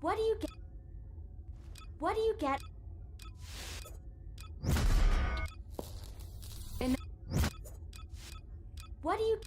What do you get? What do you get? In what do you?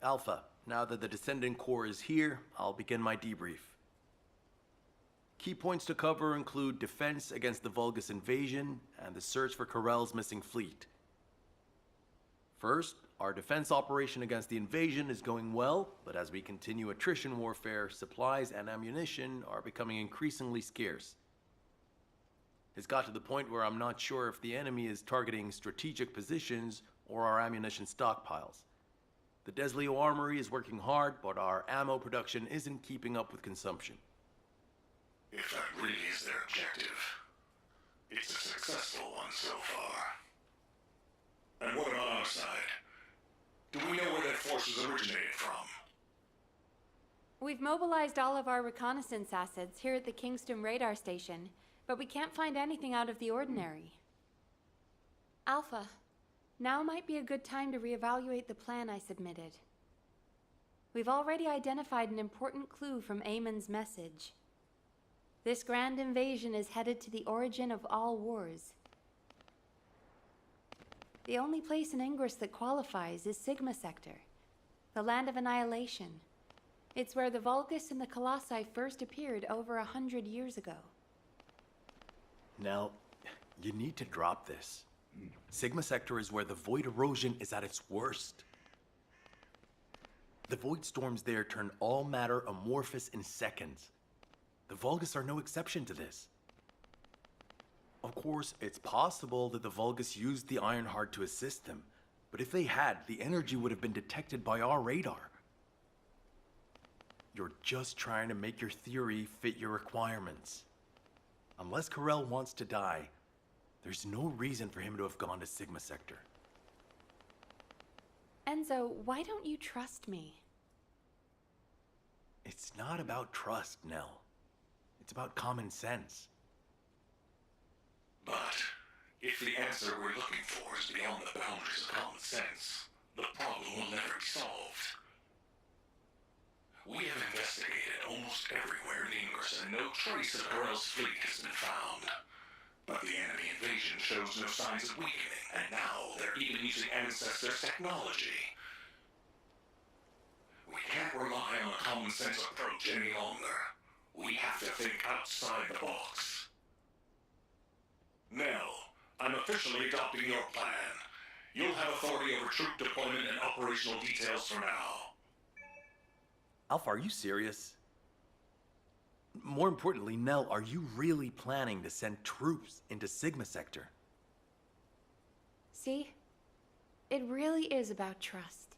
Alpha, now that the Descendant core is here, I'll begin my debrief. Key points to cover include defense against the Vulgus invasion and the search for Corell's missing fleet. First, our defense operation against the invasion is going well, but as we continue attrition warfare, supplies and ammunition are becoming increasingly scarce. It's got to the point where I'm not sure if the enemy is targeting strategic positions or our ammunition stockpiles. The Deslio Armory is working hard, but our ammo production isn't keeping up with consumption. If that really is their objective, it's a successful one so far. And what about our side? Do we know where that force was originated from? We've mobilized all of our reconnaissance assets here at the Kingston radar station, but we can't find anything out of the ordinary. Alpha, now might be a good time to reevaluate the plan I submitted. We've already identified an important clue from Amon's message. This grand invasion is headed to the origin of all wars. The only place in Ingress that qualifies is Sigma Sector, the land of annihilation. It's where the Vulgus and the Colossi first appeared over 100 years ago. Now, you need to drop this. Sigma Sector is where the void erosion is at its worst. The void storms there turn all matter amorphous in seconds. The Vulgus are no exception to this. Of course, it's possible that the Vulgus used the Ironheart to assist them, but if they had, the energy would have been detected by our radar. You're just trying to make your theory fit your requirements. Unless Corell wants to die, there's no reason for him to have gone to Sigma Sector. Enzo, why don't you trust me? It's not about trust, Nell. It's about common sense. But if the answer we're looking for is beyond the boundaries of common sense, the problem will never be solved. We have investigated almost everywhere in Ingress, and no trace of Corell's fleet has been found. But the enemy invasion shows no signs of weakening, and now they're even using Ancestors' technology. We can't rely on a common sense approach any longer. We have to think outside the box. Nell, I'm officially adopting your plan. You'll have authority over troop deployment and operational details for now. Alpha, are you serious? More importantly, Nell, are you really planning to send troops into Sigma Sector? See? it really is about trust.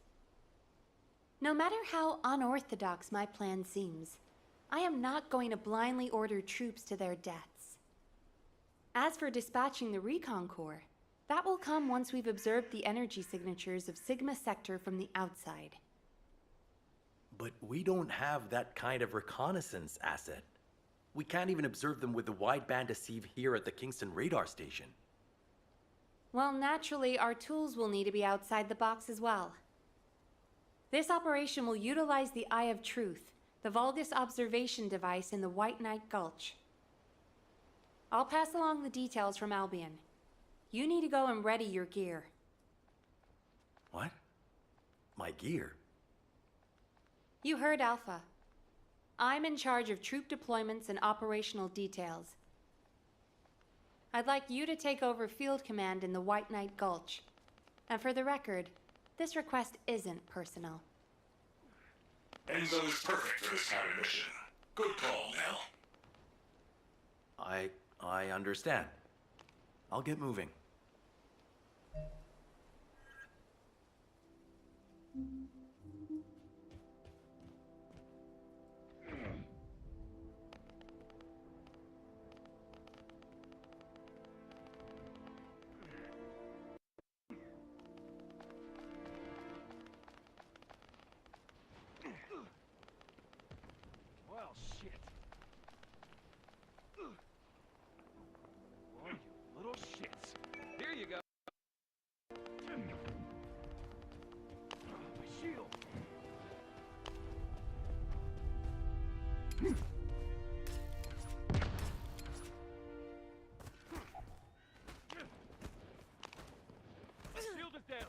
No matter how unorthodox my plan seems, I am not going to blindly order troops to their deaths. As for dispatching the Recon Corps, that will come once we've observed the energy signatures of Sigma Sector from the outside. But we don't have that kind of reconnaissance asset. We can't even observe them with the wideband deceive here at the Kingston radar station. Well, naturally, our tools will need to be outside the box as well. This operation will utilize the Eye of Truth, the Vulgus observation device in the White Knight Gulch. I'll pass along the details from Albion. You need to go and ready your gear. What? My gear? You heard Alpha. I'm in charge of troop deployments and operational details. I'd like you to take over field command in the White Knight Gulch. And for the record, this request isn't personal. Enzo is perfect for this kind of mission. Good call, Nell. I understand. I'll get moving. Well, shit. Well, you little shits. Here you go. My shield. Shield is down.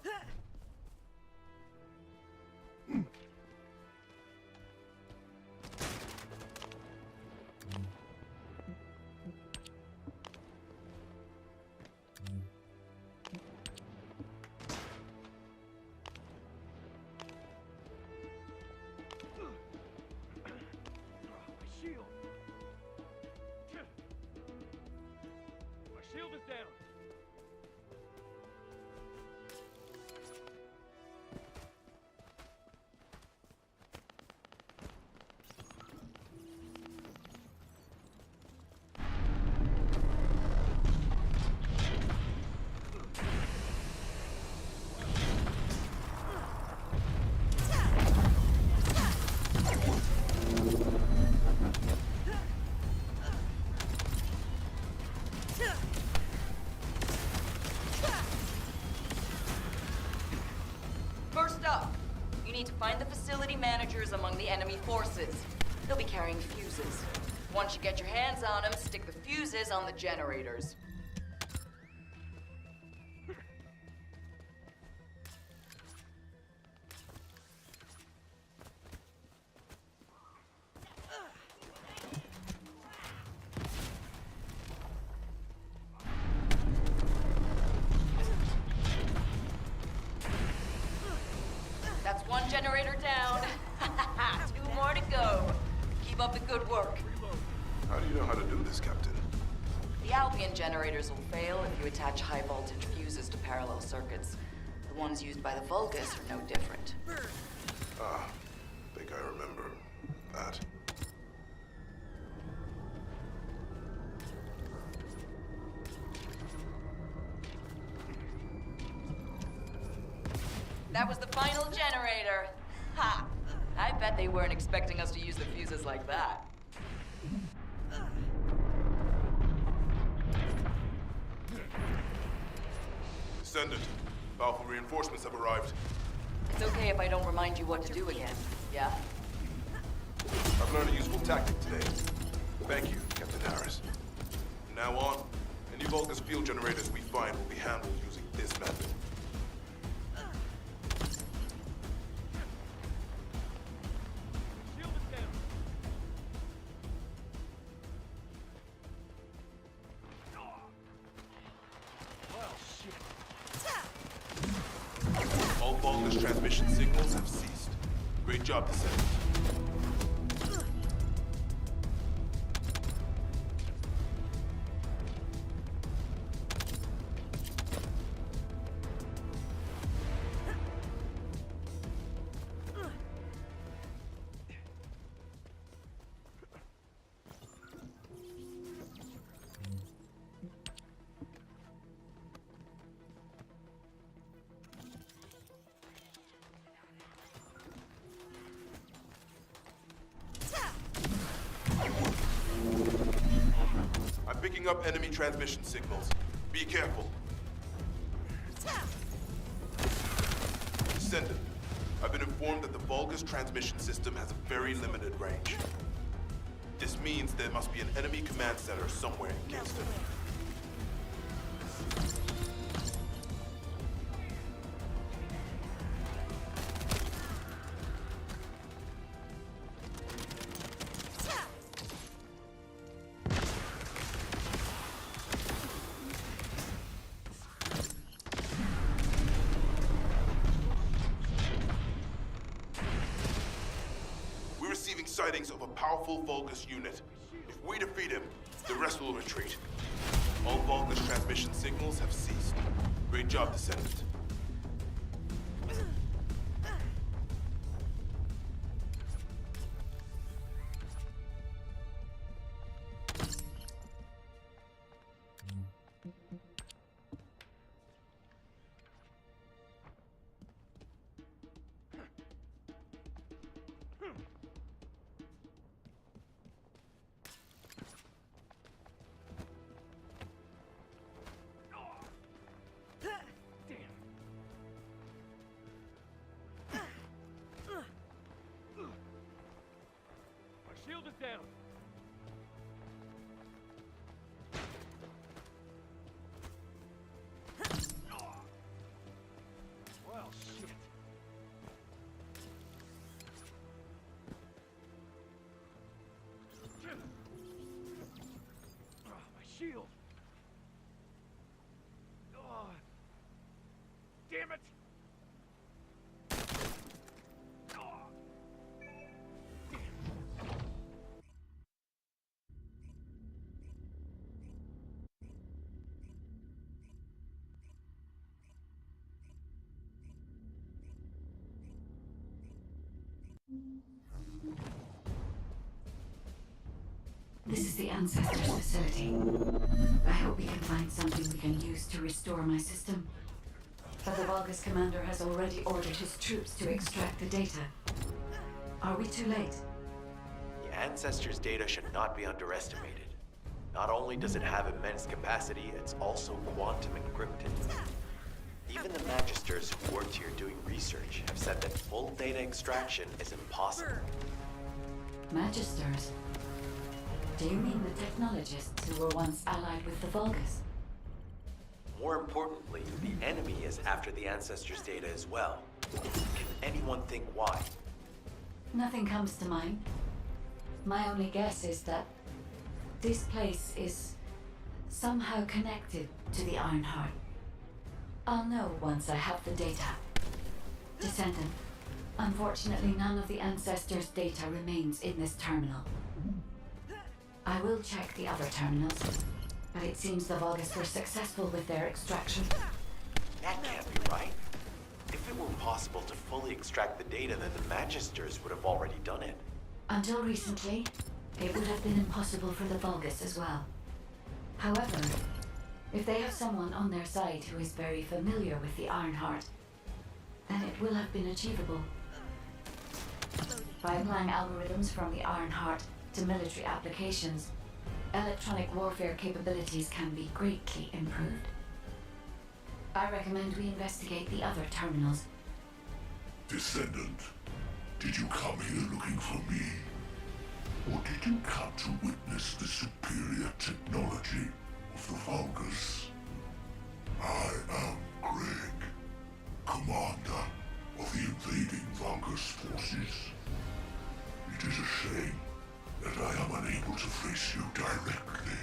Shield. My shield is down. First up, you need to find the facility managers among the enemy forces. They'll be carrying fuses. Once you get your hands on them, stick the fuses on the generators. That's one generator down. 2 more to go. Keep up the good work. How do you know how to do this, Captain? The Albion generators will fail if you attach high voltage fuses to parallel circuits. The ones used by the Vulgus are no different. Ah, think I remember that. That was the final generator. Ha! I bet they weren't expecting us to use the fuses like that. Descendant, Alpha reinforcements have arrived. It's okay if I don't remind you what to do again, yeah? I've learned a useful tactic today. Thank you, Captain Harris. From now on, any Vulgus field generators we find will be handled using this method. Shield is down. Well, shit. All Vulgus transmission signals have ceased. Great job, Descendant. picking up enemy transmission signals. Be careful. Descendant, I've been informed that the Vulgus transmission system has a very limited range. This means there must be an enemy command center somewhere in Kingston. We're receiving sightings of a powerful Vulgus unit. If we defeat him, the rest will retreat. All Vulgus transmission signals have ceased. Great job, Descendant. My shield is down. Well, shit. My shield. Oh, damn it. This is the Ancestors facility. I hope we can find something we can use to restore my system. But the Vulgus commander has already ordered his troops to extract the data. Are we too late? The Ancestors' data should not be underestimated. Not only does it have immense capacity, it's also quantum encrypted. Even the Magisters who worked here doing research have said that full data extraction is impossible. Magisters? Do you mean the technologists who were once allied with the Vulgus? More importantly, the enemy is after the Ancestors' data as well. Can anyone think why? Nothing comes to mind. My only guess is that this place is somehow connected to the Ironheart. I'll know once I have the data. Descendant, unfortunately none of the Ancestors' data remains in this terminal. I will check the other terminals, but it seems the Vulgus were successful with their extraction. That can't be right. If it were possible to fully extract the data, then the Magisters would have already done it. Until recently, it would have been impossible for the Vulgus as well. However, if they have someone on their side who is very familiar with the Ironheart, then it will have been achievable. By applying algorithms from the Ironheart to military applications, electronic warfare capabilities can be greatly improved. I recommend we investigate the other terminals. Descendant, did you come here looking for me? Or did you come to witness the superior technology of the Vulgus? I am Greg, commander of the invading Vulgus forces. It is a shame that I am unable to face you directly.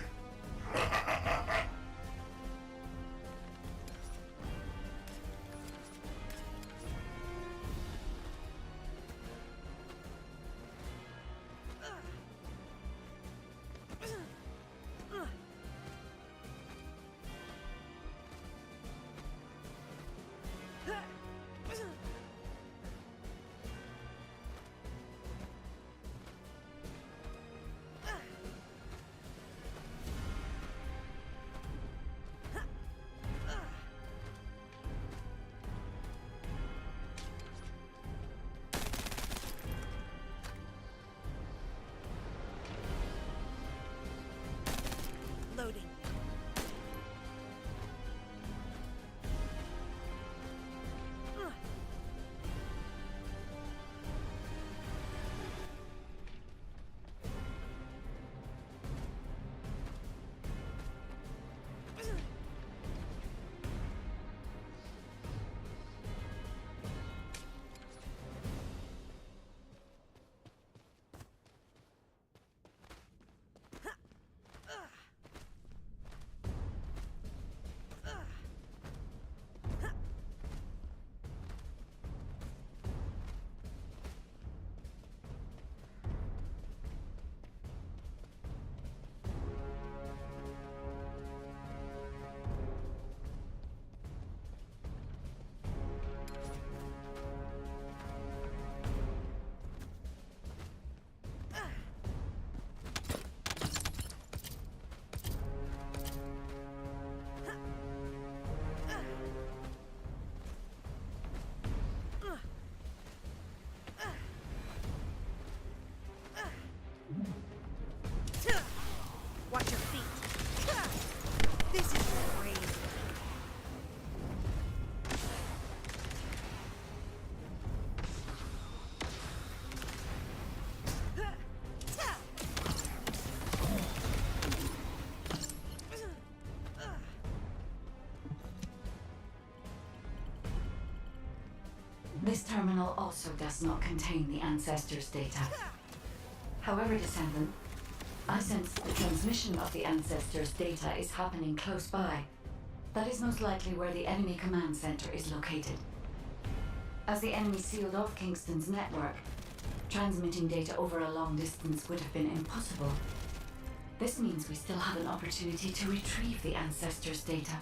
This terminal also does not contain the Ancestors' data. However, Descendant, I sense the transmission of the Ancestors' data is happening close by. That is most likely where the enemy command center is located. As the enemy sealed off Kingston's network, transmitting data over a long distance would have been impossible. This means we still have an opportunity to retrieve the Ancestors' data.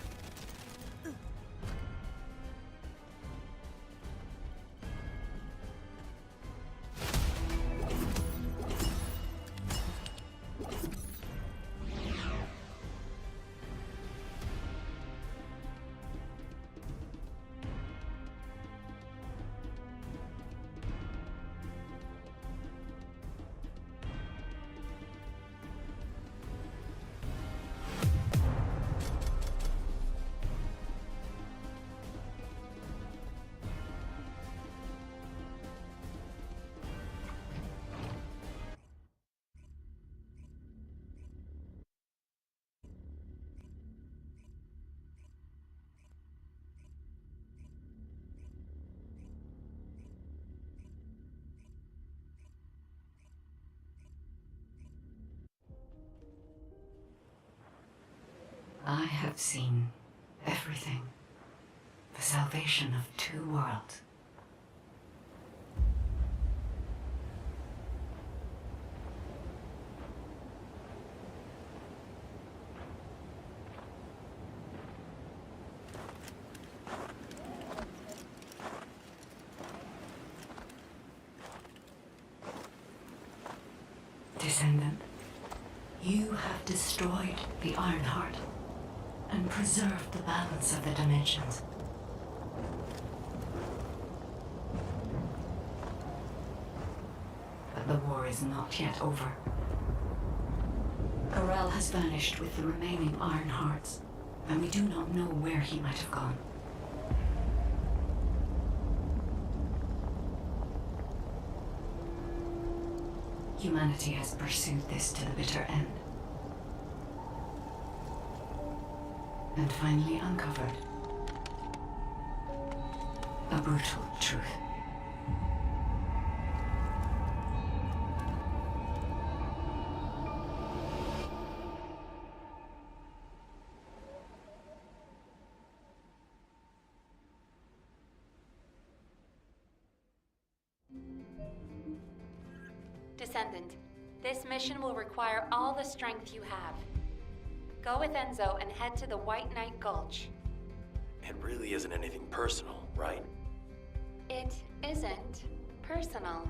I have seen everything. The salvation of two worlds. Descendant, you have destroyed the Ironheart and preserved the balance of the dimensions. But the war is not yet over. Corel has vanished with the remaining Ironhearts, and we do not know where he might have gone. Humanity has pursued this to the bitter end. And finally uncovered a brutal truth. Descendant, this mission will require all the strength you have. Go with Enzo and head to the White Knight Gulch. It really isn't anything personal, right? It isn't personal.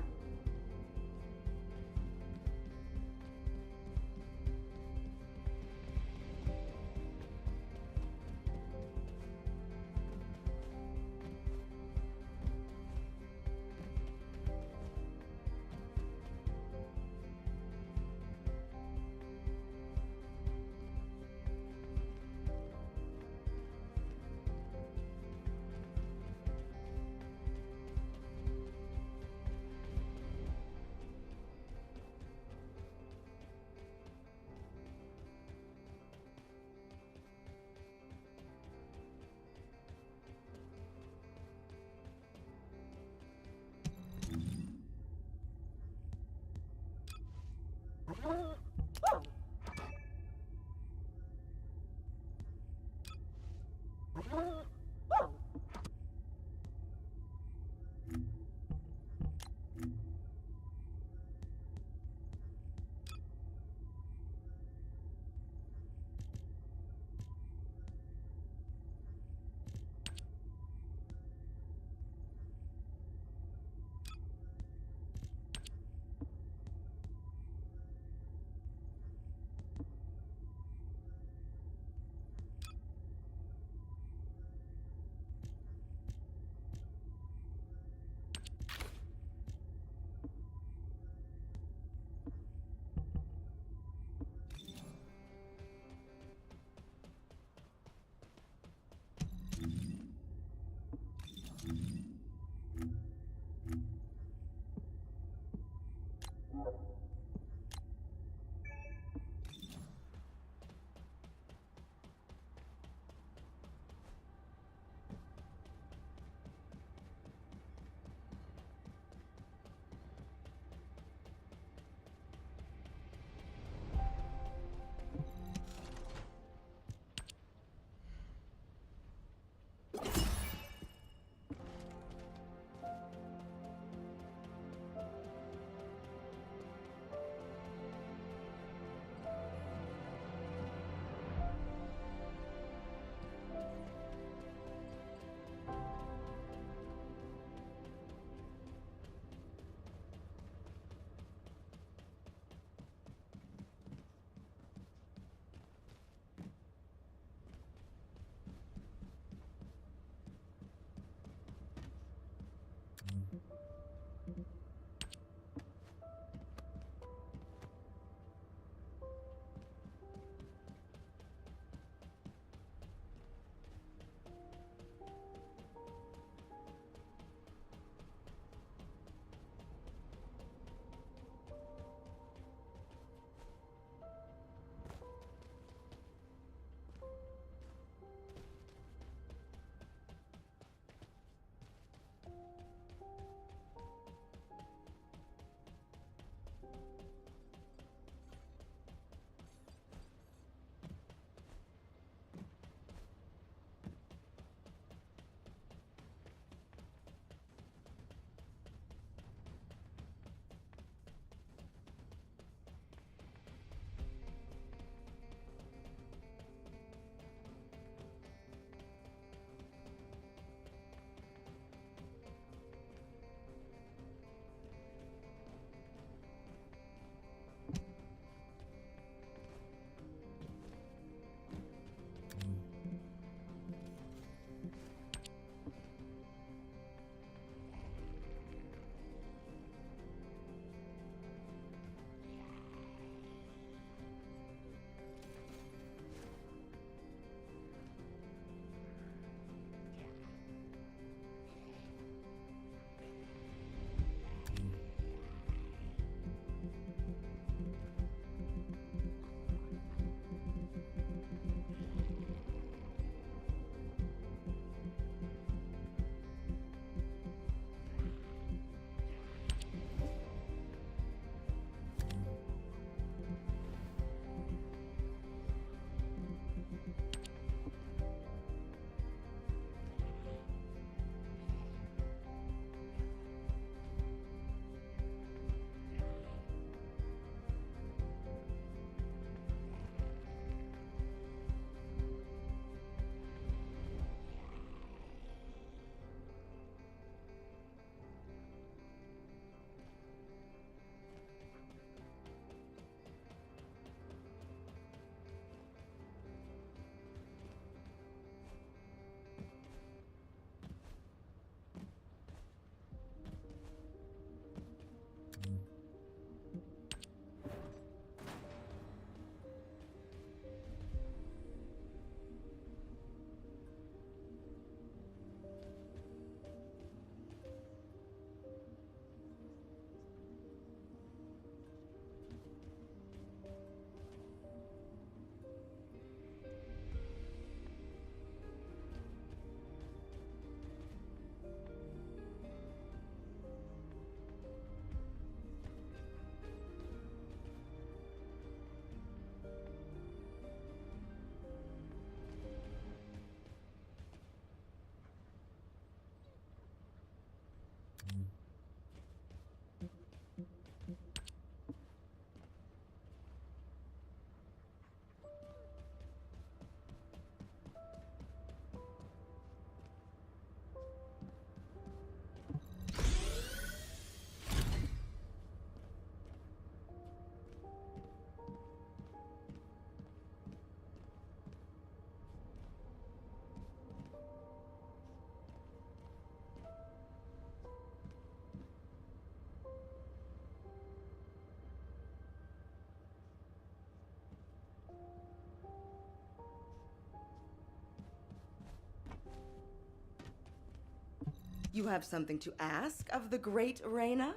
You have something to ask of the great Reyna?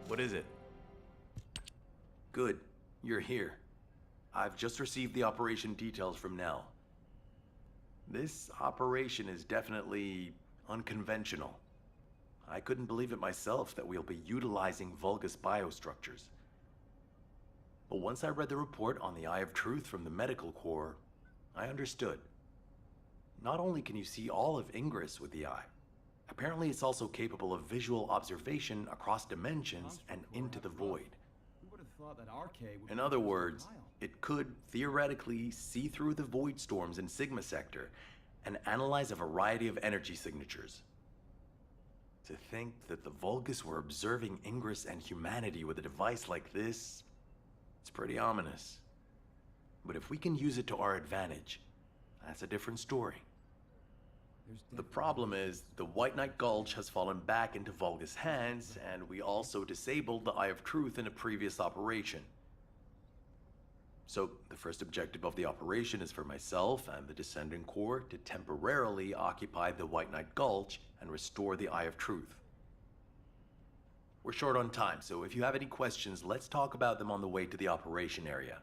What is it? Good. You're here. I've just received the operation details from Nell. This operation is definitely unconventional. I couldn't believe it myself that we'll be utilizing Vulgus biostructures. But once I read the report on the Eye of Truth from the Medical Corps, I understood. Not only can you see all of Ingress with the eye, apparently it's also capable of visual observation across dimensions and into the void. In other words, it could theoretically see through the void storms in Sigma Sector and analyze a variety of energy signatures. To think that the Vulgus were observing Ingress and humanity with a device like this, it's pretty ominous. But if we can use it to our advantage, that's a different story. The problem is, the White Knight Gulch has fallen back into Vulgus hands, and we also disabled the Eye of Truth in a previous operation. So, the first objective of the operation is for myself and the Descendant Corps to temporarily occupy the White Knight Gulch and restore the Eye of Truth. We're short on time, so if you have any questions, let's talk about them on the way to the operation area.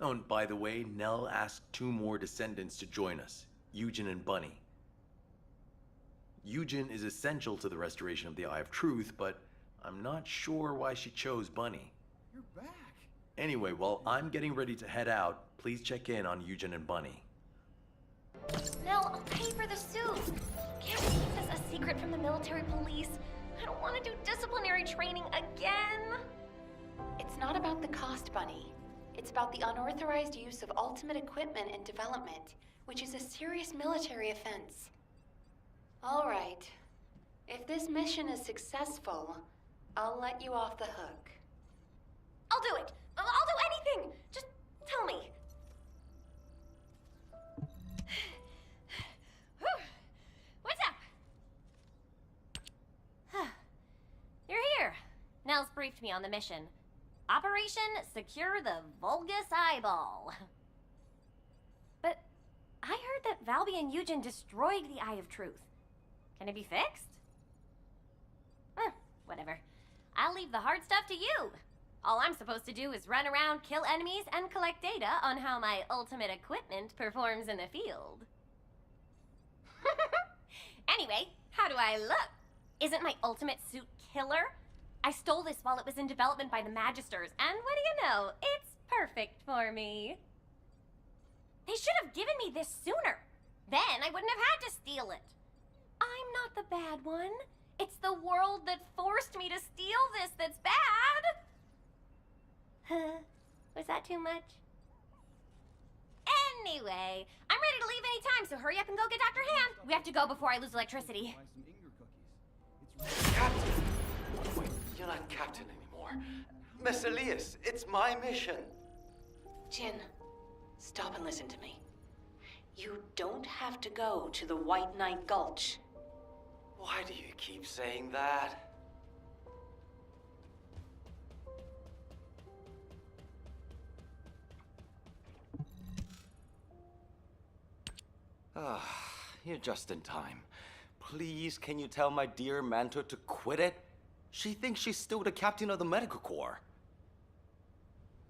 Oh, and by the way, Nell asked 2 more Descendants to join us. Eugen and Bunny. Eugen is essential to the restoration of the Eye of Truth, but I'm not sure why she chose Bunny. You're back. Anyway, while I'm getting ready to head out, please check in on Eugen and Bunny. Nell, I'll pay for the suit. Can't we keep this a secret from the military police? I don't want to do disciplinary training again. It's not about the cost, Bunny. It's about the unauthorized use of ultimate equipment in development, which is a serious military offense. All right. If this mission is successful, I'll let you off the hook. I'll do it. I'll do anything. Just tell me. What's up? You're here. Nell's briefed me on the mission. Operation Secure the Vulgus Eyeball. But I heard that Valby and Eugen destroyed the Eye of Truth. Can it be fixed? Whatever. I'll leave the hard stuff to you. All I'm supposed to do is run around, kill enemies, and collect data on how my ultimate equipment performs in the field. Anyway, how do I look? Isn't my ultimate suit killer? I stole this while it was in development by the Magisters, and what do you know? It's perfect for me. They should have given me this sooner. Then I wouldn't have had to steal it. I'm not the bad one. It's the world that forced me to steal this that's bad. Was that too much? Anyway, I'm ready to leave any time, so hurry up and go get Dr. Hand. We have to go before I lose electricity. Captain! Wait, you're not captain anymore. Miss Elias, it's my mission. Jin, stop and listen to me. You don't have to go to the White Knight Gulch. Why do you keep saying that? You're just in time. Please, can you tell my dear mentor to quit it? She thinks she's still the captain of the Medical Corps.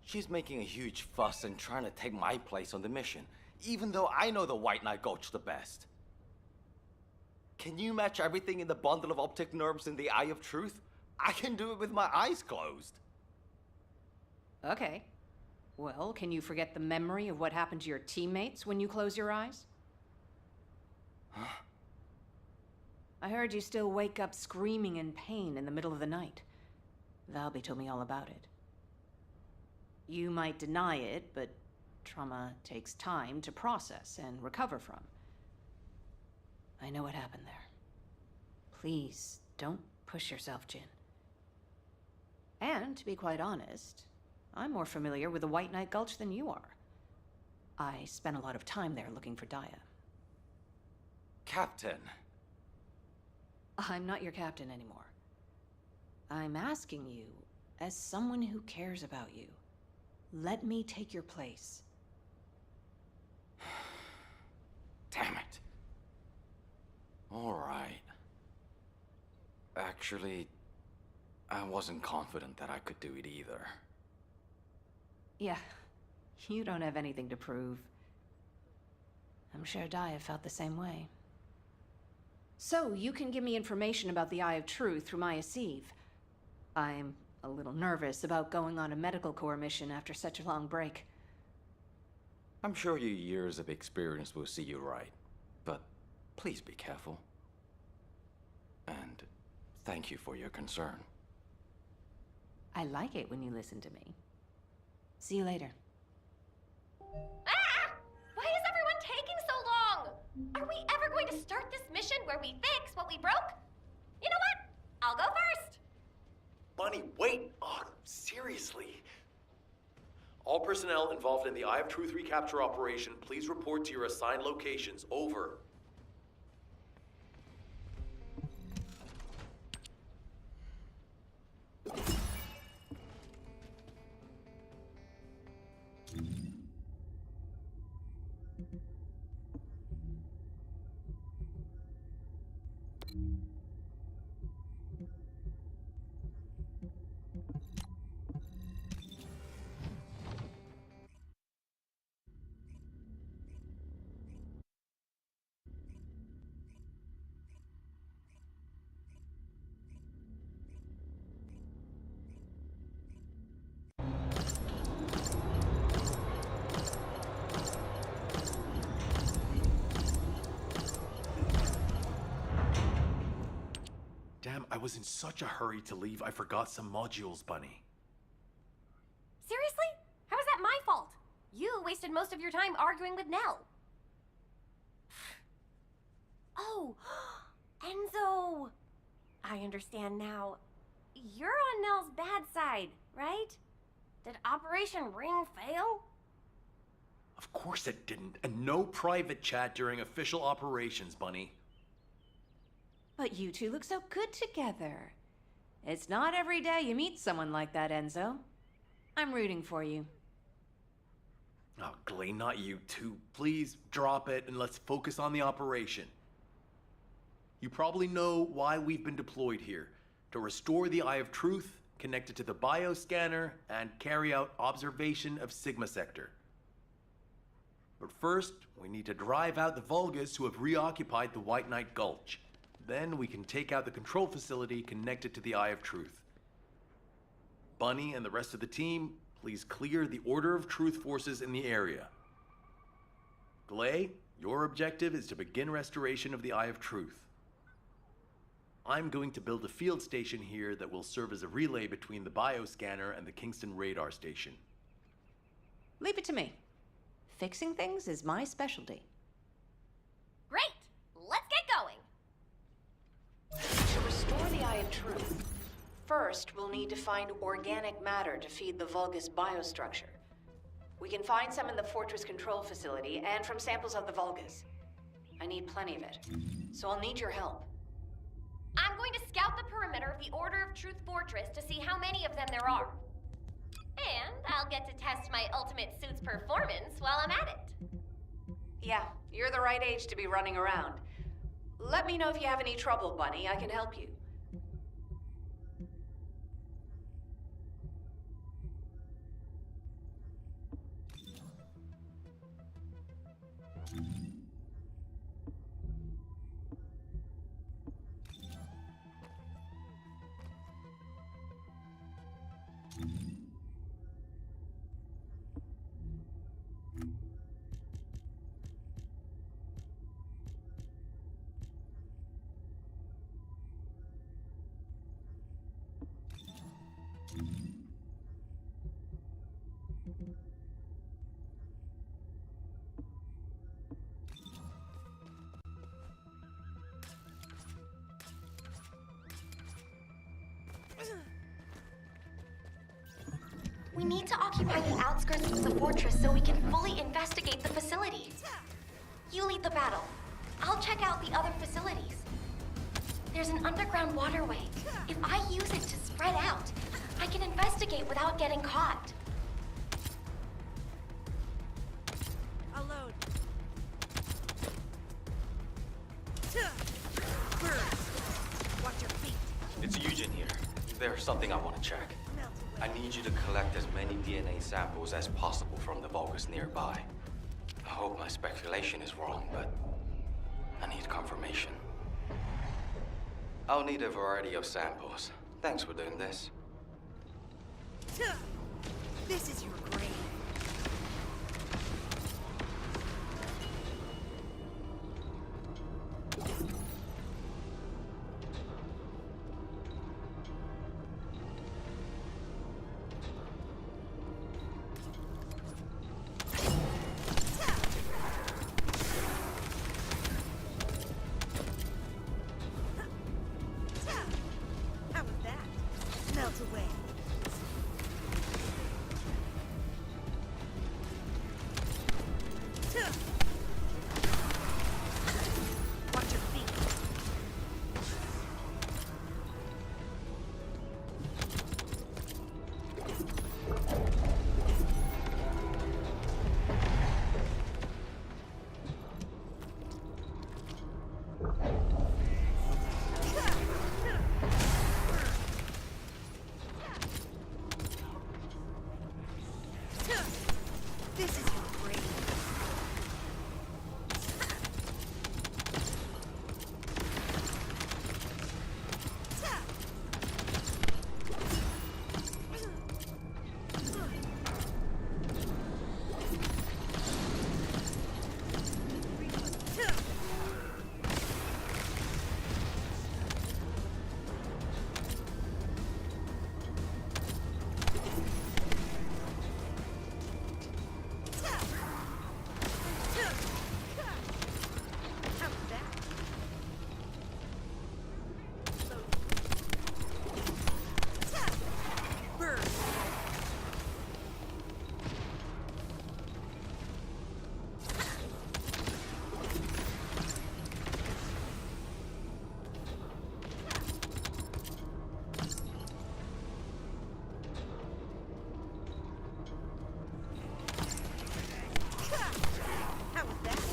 She's making a huge fuss and trying to take my place on the mission, even though I know the White Knight Gulch the best. Can you match everything in the bundle of optic nerves in the Eye of Truth? I can do it with my eyes closed. Okay. Well, can you forget the memory of what happened to your teammates when you close your eyes? Huh? I heard you still wake up screaming in pain in the middle of the night. Valby told me all about it. You might deny it, but trauma takes time to process and recover from. I know what happened there. Please, don't push yourself, Jin. And, to be quite honest, I'm more familiar with the White Knight Gulch than you are. I spent a lot of time there looking for Daya. Captain. I'm not your captain anymore. I'm asking you, as someone who cares about you, let me take your place. Damn it. All right. Actually, I wasn't confident that I could do it either. Yeah, you don't have anything to prove. I'm sure Daya felt the same way. So, you can give me information about the Eye of Truth through Maya Sieve. I'm a little nervous about going on a medical corps mission after such a long break. I'm sure your years of experience will see you right, but please be careful. And thank you for your concern. I like it when you listen to me. See you later. Ah! Why is everyone taking so long? Are we ever going to start this mission where we fix what we broke? You know what? I'll go first. Bunny, wait! Oh, seriously. All personnel involved in the Eye of Truth recapture operation, please report to your assigned locations. Over. Damn, I was in such a hurry to leave, I forgot some modules, Bunny. Seriously? How is that my fault? You wasted most of your time arguing with Nell. Oh, Enzo! I understand now. You're on Nell's bad side, right? Did Operation Ring fail? Of course it didn't, and no private chat during official operations, Bunny. But you two look so good together. It's not every day you meet someone like that, Enzo. I'm rooting for you. Oh, Glay, not you two. Please drop it and let's focus on the operation. You probably know why we've been deployed here. To restore the Eye of Truth, connect it to the bioscanner, and carry out observation of Sigma Sector. But first, we need to drive out the Vulgus who have reoccupied the White Knight Gulch. Then we can take out the control facility connected to the Eye of Truth. Bunny and the rest of the team, please clear the Order of Truth forces in the area. Glay, your objective is to begin restoration of the Eye of Truth. I'm going to build a field station here that will serve as a relay between the bioscanner and the Kingston radar station. Leave it to me. Fixing things is my specialty. Great! Let's get going! To restore the Eye of Truth, first we'll need to find organic matter to feed the Vulgus biostructure. We can find some in the Fortress control facility and from samples of the Vulgus. I need plenty of it, so I'll need your help. I'm going to scout the perimeter of the Order of Truth Fortress to see how many of them there are. And I'll get to test my ultimate suit's performance while I'm at it. Yeah, you're the right age to be running around. Let me know if you have any trouble, Bunny. I can help you. We need to occupy the outskirts of the fortress so we can fully investigate the facility. You lead the battle. I'll check out the other facilities. There's an underground waterway. If I use it to spread out, I can investigate without getting caught. Alone. Watch your feet. It's Eugen here. There's something I want to check. I need you to collect as many DNA samples as possible from the Vulgus nearby. I hope my speculation is wrong, but I need confirmation. I'll need a variety of samples. Thanks for doing this. This is your grave. How was that? Melt away. Watch your feet. This is your grave. How was that? Burn. How was that?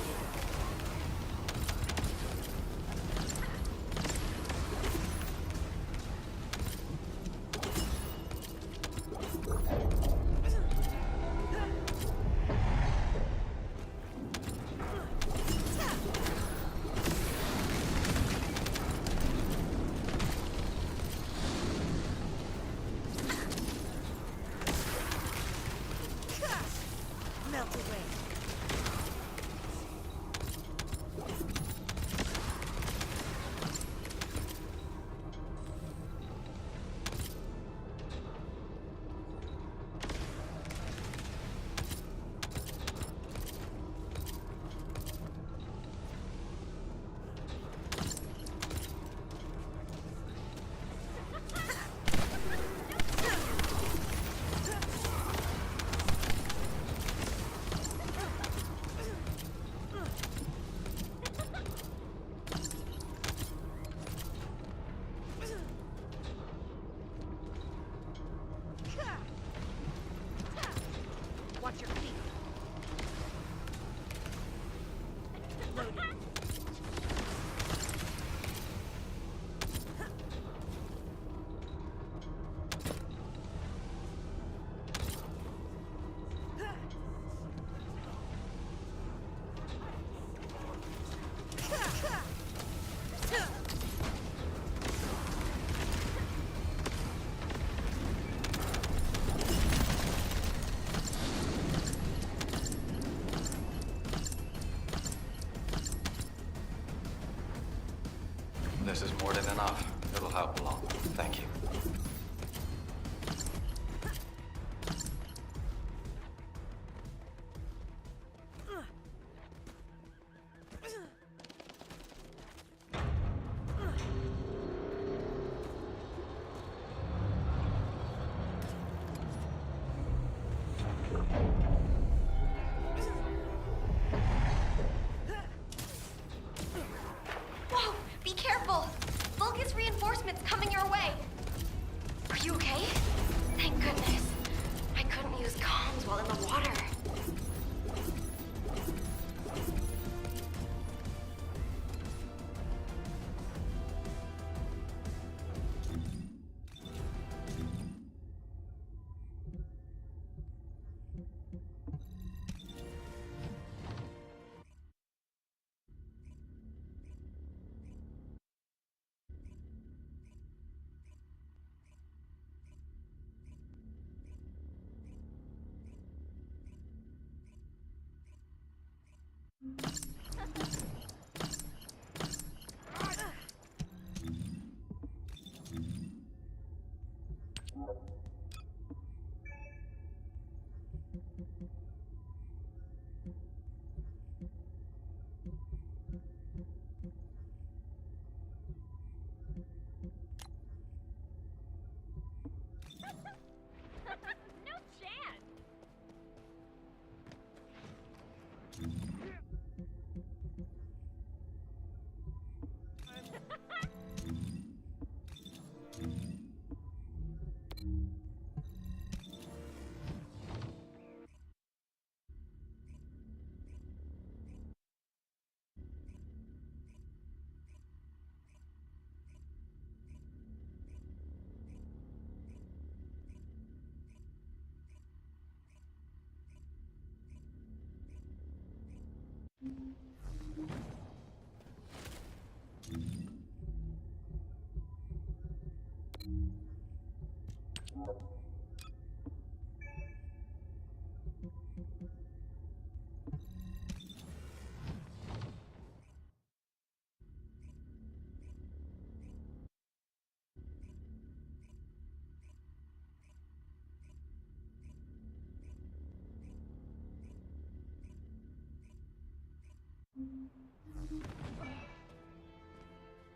Melt away. Watch your feet. Loading. This is more than enough. It'll help a lot. Thank you.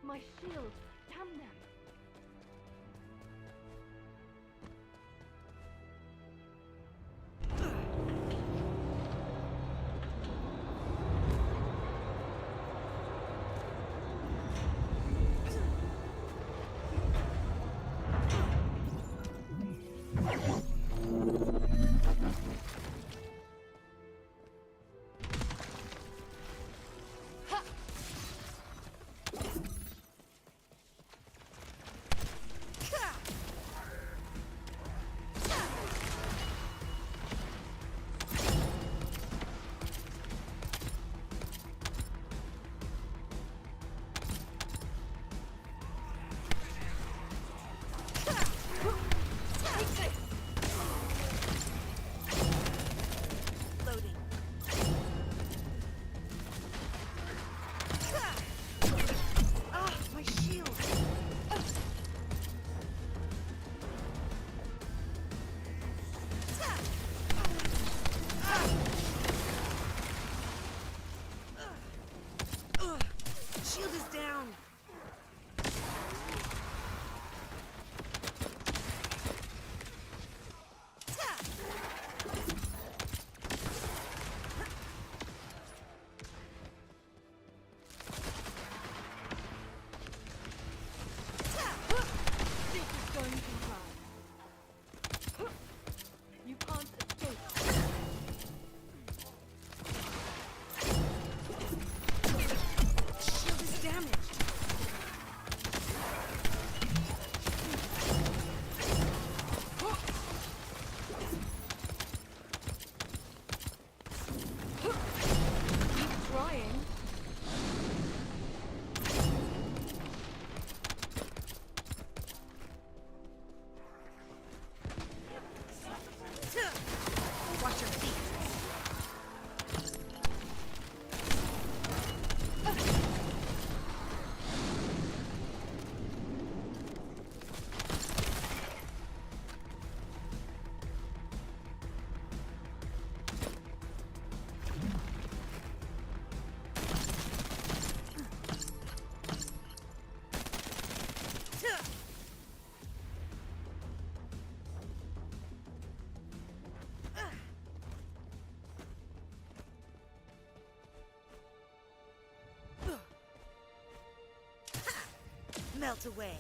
My shield! Damn them! Loading. Ah, my shield! Shield is down! This is going to run. You can't escape. Shield is damaged. Keep trying. Watch your feet. Melt away.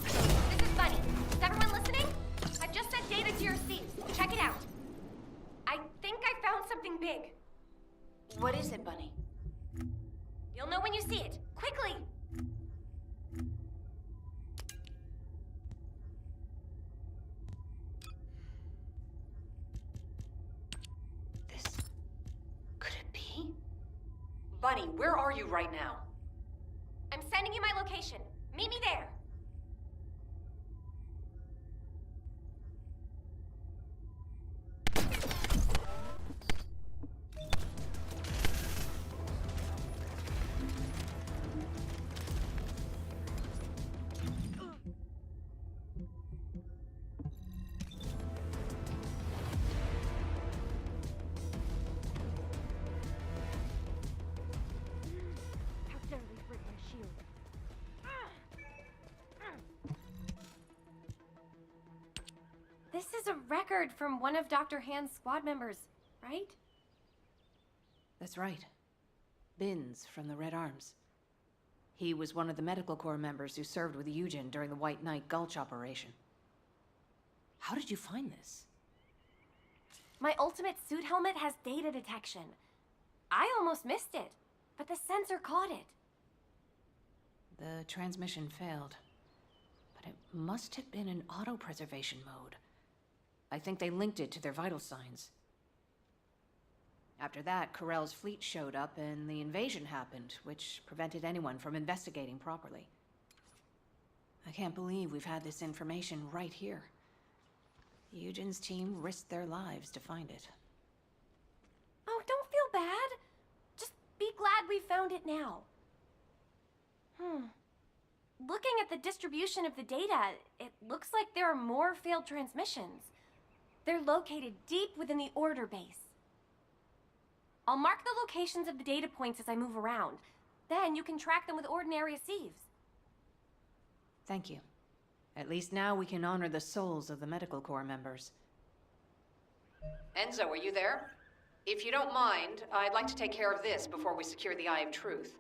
This is Bunny. Is everyone listening? I've just sent data to your seats. Check it out. I think I found something big. What is it, Bunny? You'll know when you see it. Quickly! This. Could it be? Bunny, where are you right now? I'm sending you my location. Meet me there. How dare they break my shield? This is a record from one of Dr. Hand's squad members, right? That's right. Binns from the Red Arms. He was one of the medical corps members who served with Eugen during the White Knight Gulch operation. How did you find this? My ultimate suit helmet has data detection. I almost missed it, but the sensor caught it. The transmission failed, but it must have been in auto-preservation mode. I think they linked it to their vital signs. After that, Corell's fleet showed up and the invasion happened, which prevented anyone from investigating properly. I can't believe we've had this information right here. Eugen's team risked their lives to find it. Oh, don't feel bad. Just be glad we found it now. Looking at the distribution of the data, it looks like there are more failed transmissions. They're located deep within the Order base. I'll mark the locations of the data points as I move around. Then you can track them with ordinary sieves. Thank you. At least now we can honor the souls of the Medical Corps members. Enzo, are you there? If you don't mind, I'd like to take care of this before we secure the Eye of Truth.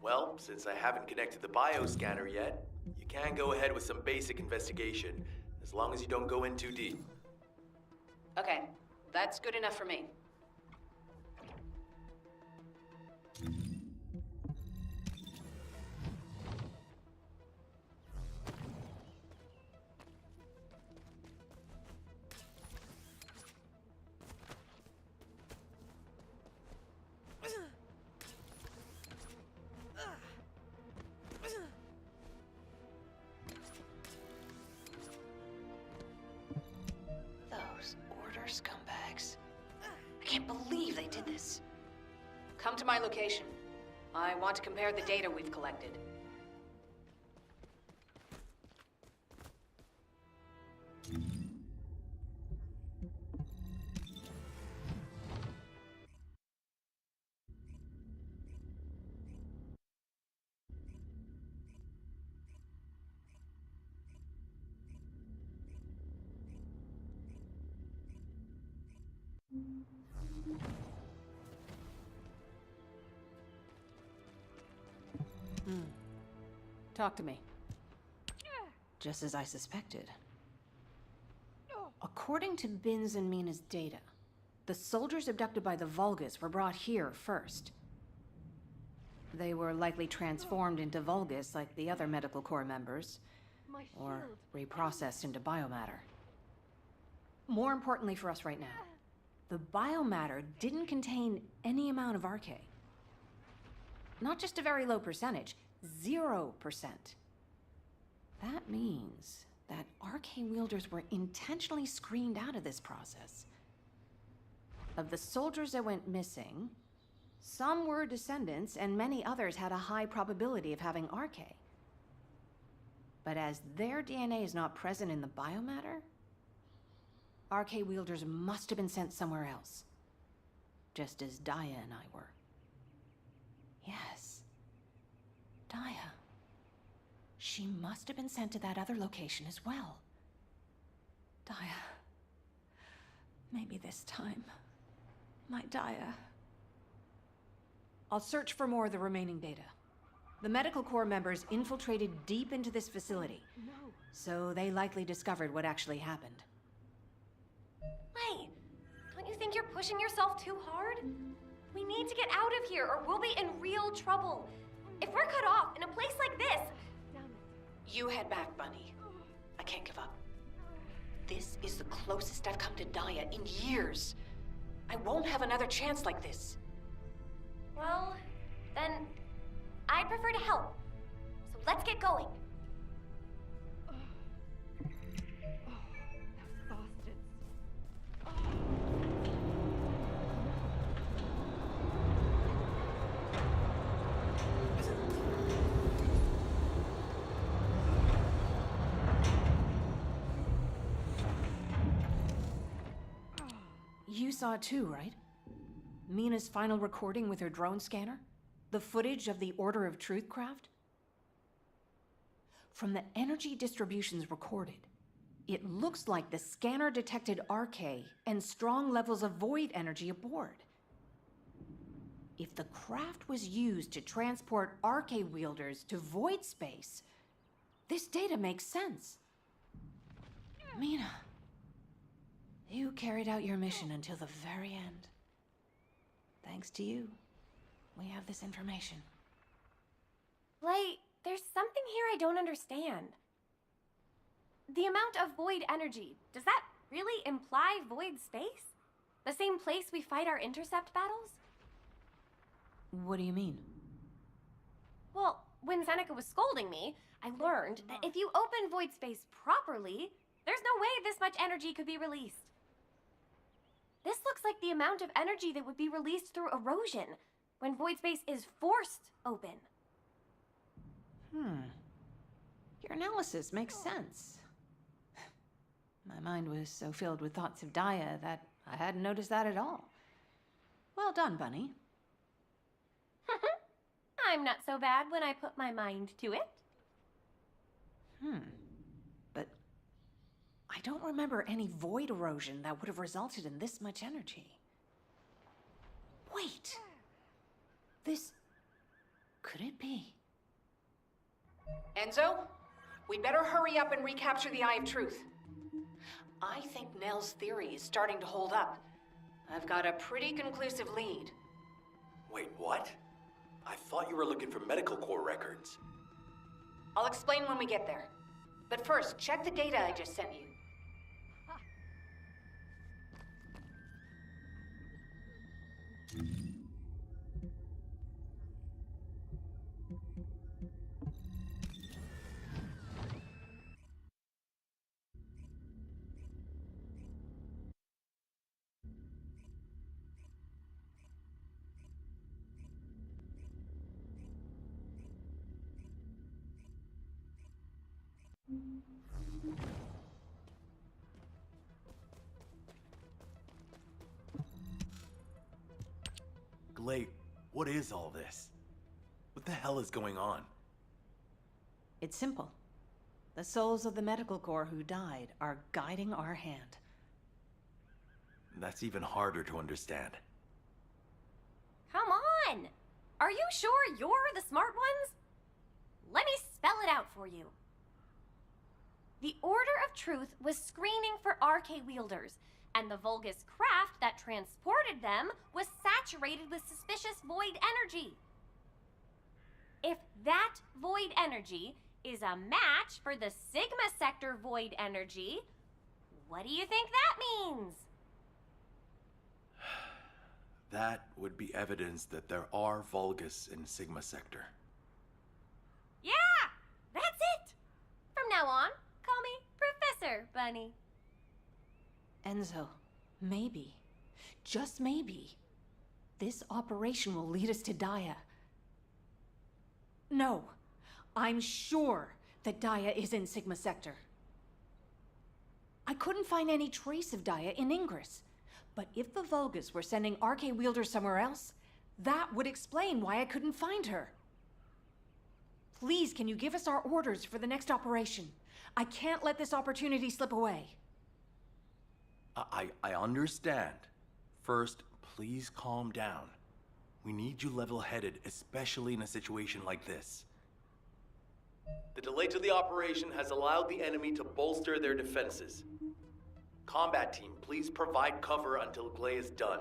Well, since I haven't connected the bioscanner yet, you can go ahead with some basic investigation, as long as you don't go in too deep. Okay, that's good enough for me. Those Order scumbags. I can't believe they did this. Come to my location. I want to compare the data we've collected. Talk to me. Just as I suspected. According to Bin's and Mina's data, the soldiers abducted by the Vulgus were brought here first. They were likely transformed into Vulgus like the other Medical Corps members, or reprocessed into biomatter. More importantly for us right now, the biomatter didn't contain any amount of RK. Not just a very low percentage, 0%. That means that RK wielders were intentionally screened out of this process. Of the soldiers that went missing, some were descendants and many others had a high probability of having RK. But as their DNA is not present in the biomatter, RK wielders must have been sent somewhere else. Just as Daya and I were. Yes. Daya. She must have been sent to that other location as well. Daya. Maybe this time. My Daya. I'll search for more of the remaining data. The Medical Corps members infiltrated deep into this facility. No. So they likely discovered what actually happened. Wait, don't you think you're pushing yourself too hard? We need to get out of here or we'll be in real trouble. If we're cut off in a place like this... Damn it. You head back, Bunny. I can't give up. This is the closest I've come to Daya in years. I won't have another chance like this. Well, then I'd prefer to help. So let's get going. Those bastards. You saw it too, right? Mina's final recording with her drone scanner? The footage of the Order of Truth craft? From the energy distributions recorded, it looks like the scanner detected RK and strong levels of void energy aboard. If the craft was used to transport RK wielders to void space, this data makes sense. Mina, you carried out your mission until the very end. Thanks to you, we have this information. Blay, there's something here I don't understand. The amount of void energy, does that really imply void space? The same place we fight our intercept battles? What do you mean? Well, when Seneca was scolding me, I learned that if you open void space properly, there's no way this much energy could be released. This looks like the amount of energy that would be released through erosion when void space is forced open. Your analysis makes sense. My mind was so filled with thoughts of Daya that I hadn't noticed that at all. Well done, Bunny. I'm not so bad when I put my mind to it. But I don't remember any void erosion that would have resulted in this much energy. Wait. This... could it be? Enzo, we'd better hurry up and recapture the Eye of Truth. I think Nell's theory is starting to hold up. I've got a pretty conclusive lead. Wait, what? I thought you were looking for medical corps records. I'll explain when we get there. But first, check the data I just sent you. Glade, what is all this? What the hell is going on? It's simple. The souls of the medical corps who died are guiding our hand. That's even harder to understand. Come on! Are you sure you're the smart ones? Let me spell it out for you. The Order of Truth was screening for RK wielders, and the Vulgus craft that transported them was saturated with suspicious void energy. If that void energy is a match for the Sigma Sector void energy, what do you think that means? That would be evidence that there are Vulgus in Sigma Sector. Yeah! That's it! From now on, call me Professor Bunny. Enzo, maybe, just maybe, this operation will lead us to Daya. No, I'm sure that Daya is in Sigma Sector. I couldn't find any trace of Daya in Ingress, but if the Vulgus were sending RK wielders somewhere else, that would explain why I couldn't find her. Please, can you give us our orders for the next operation? I can't let this opportunity slip away. I understand. First, please calm down. We need you level-headed, especially in a situation like this. The delay to the operation has allowed the enemy to bolster their defenses. Combat team, please provide cover until Glay is done.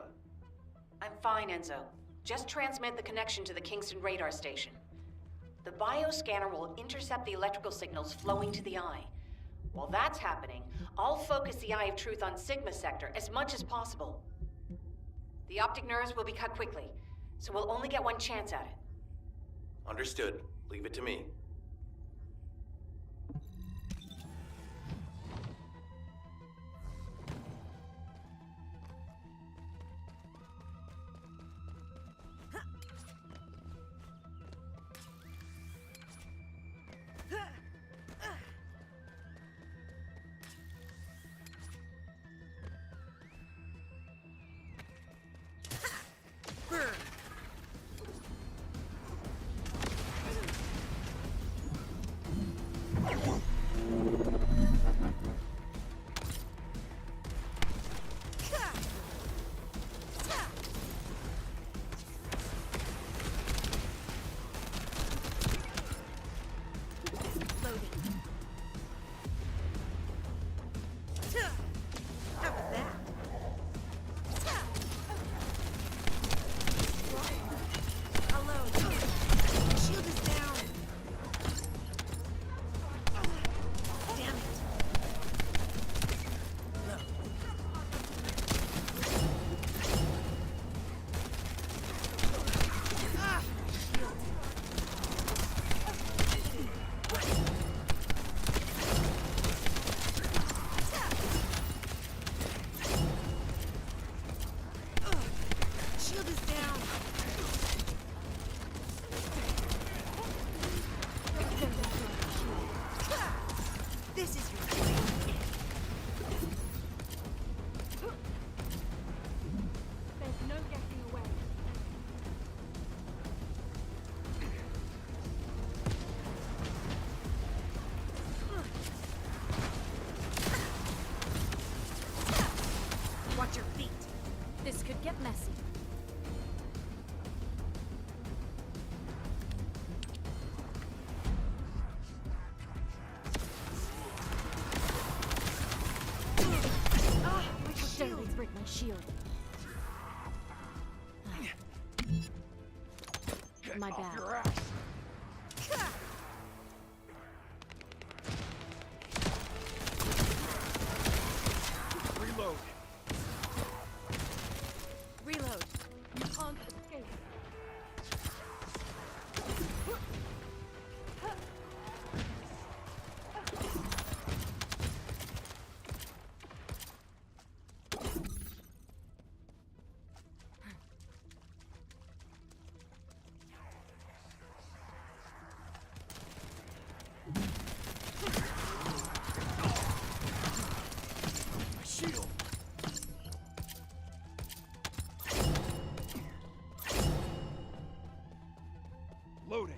I'm fine, Enzo. Just transmit the connection to the Kingston radar station. The bioscanner will intercept the electrical signals flowing to the eye. While that's happening, I'll focus the Eye of Truth on Sigma Sector as much as possible. The optic nerves will be cut quickly, so we'll only get one chance at it. Understood. Leave it to me. My Off bad. your ass. Reload. Reload. You can't escape. My shield. Loading.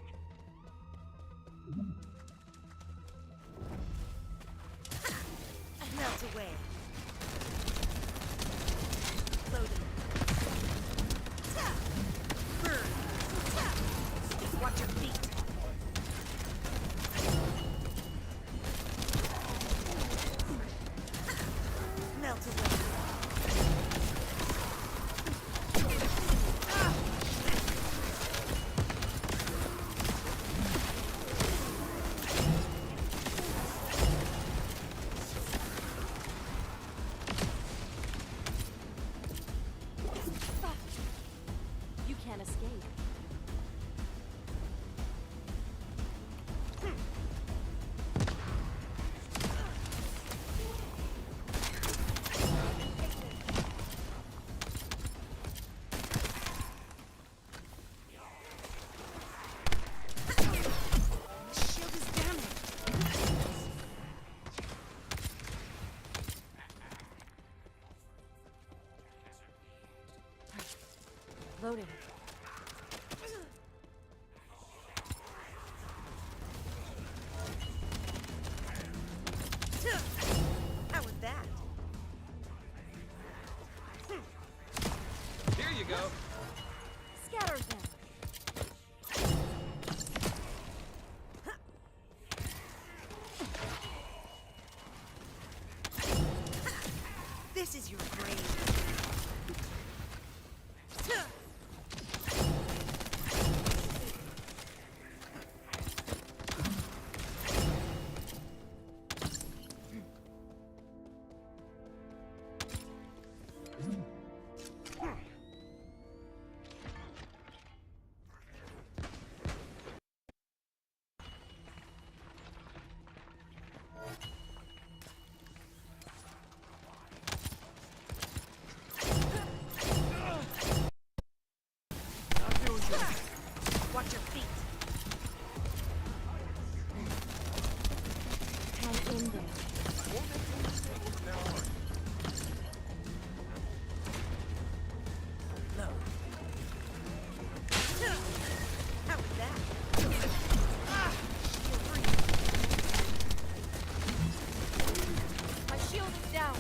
Melt away. Loading. Burn. Watch your feet. Melt away. You can't escape. Shield is damaged. Loading. How was that? Here you go. Scatter them. This is your grave. Not doing good. Watch your feet. Hang in there. Low. How was that? Shield free. My shield is down.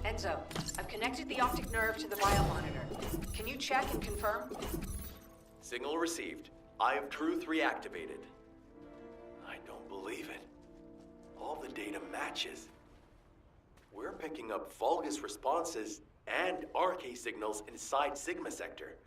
Enzo, I've connected the optic nerve to the biomonitor. Can you check and confirm? Signal received. Eye of Truth reactivated. I don't believe it. All the data matches. We're picking up Vulgus responses and RK signals inside Sigma Sector.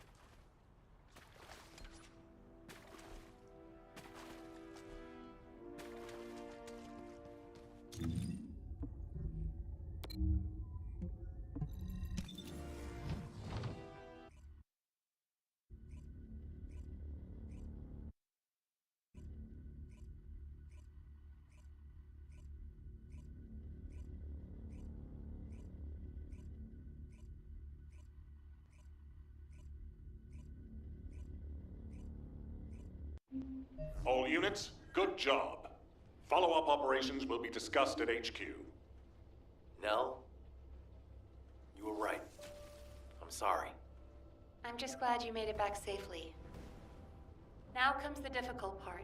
All units, good job. Follow-up operations will be discussed at HQ. Nell, you were right. I'm sorry. I'm just glad you made it back safely. Now comes the difficult part.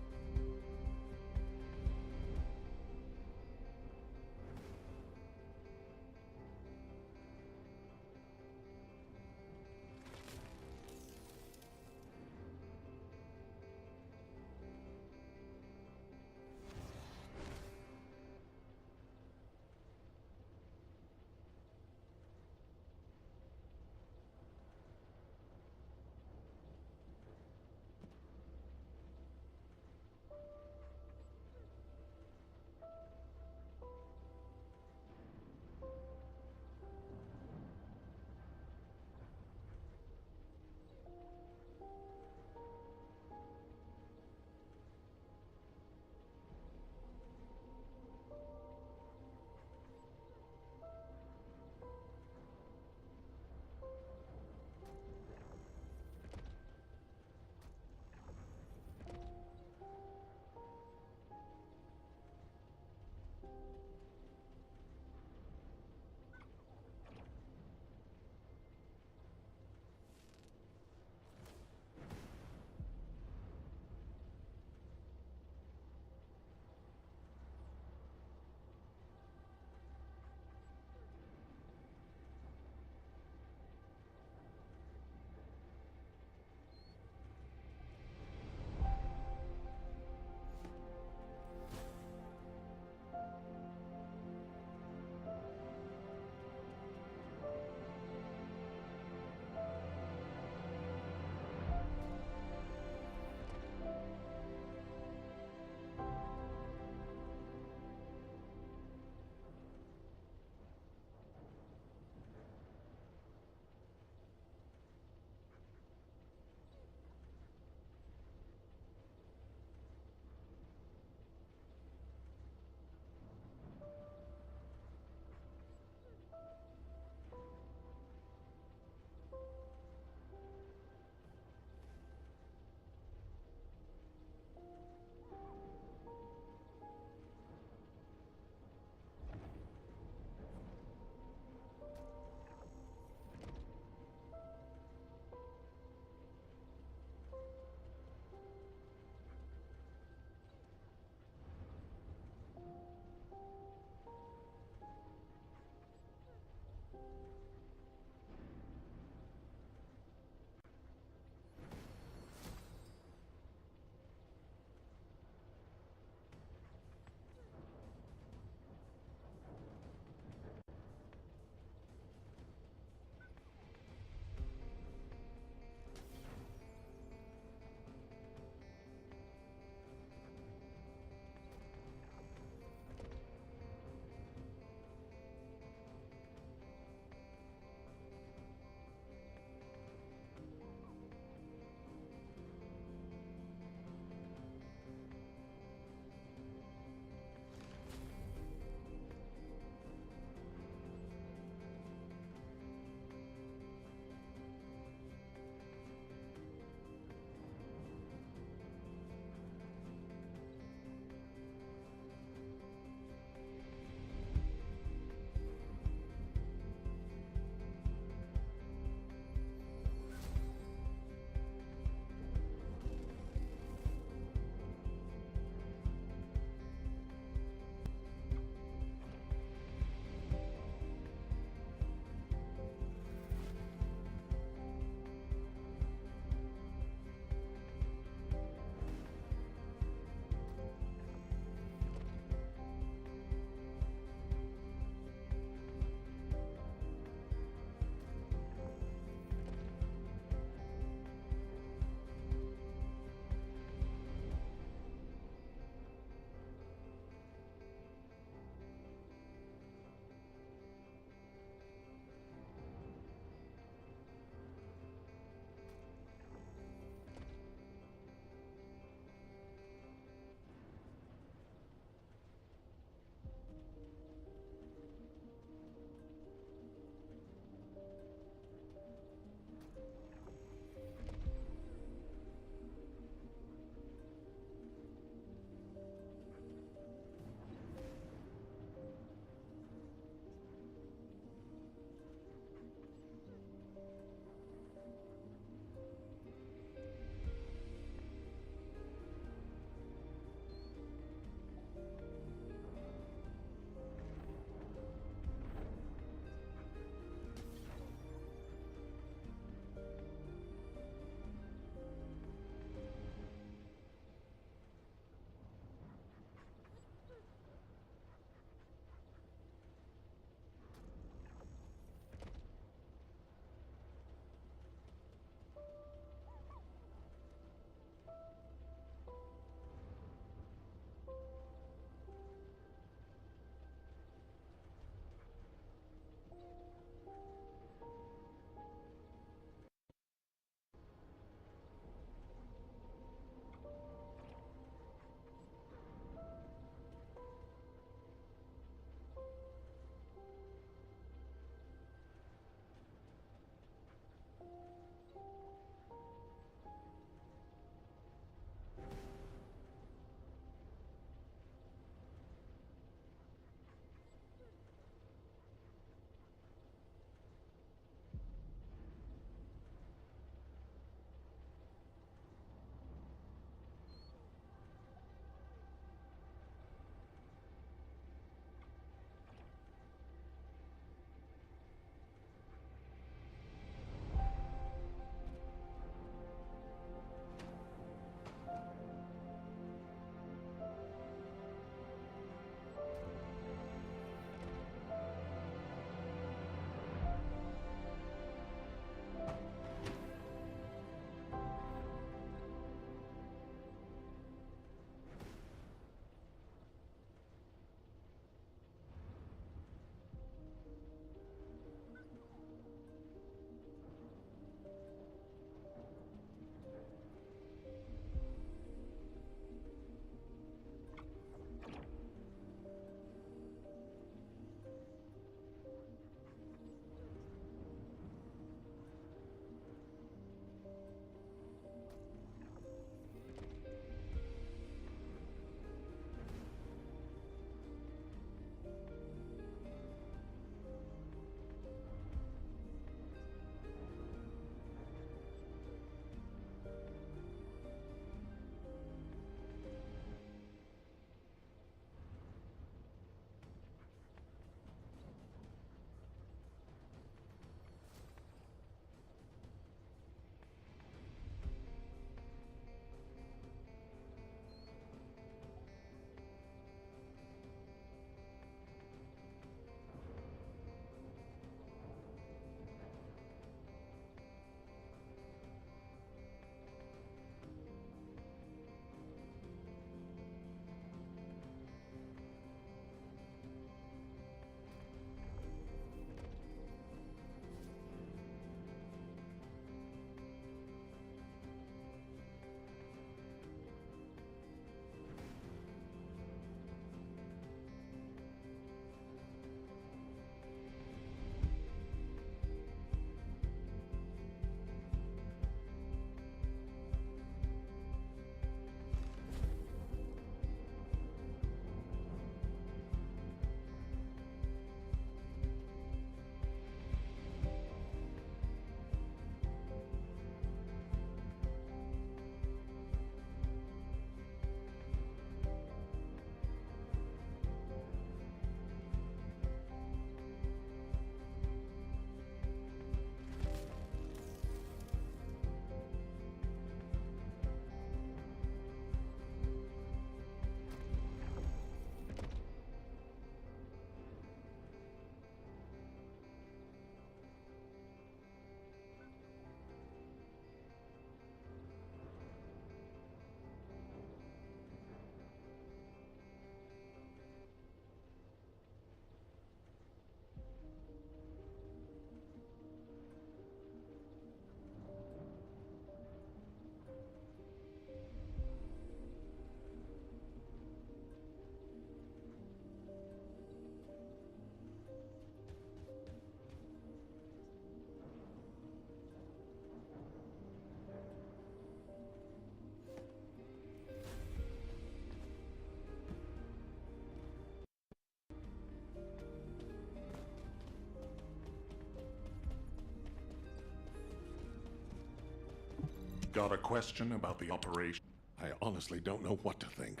Got a question about the operation? I honestly don't know what to think.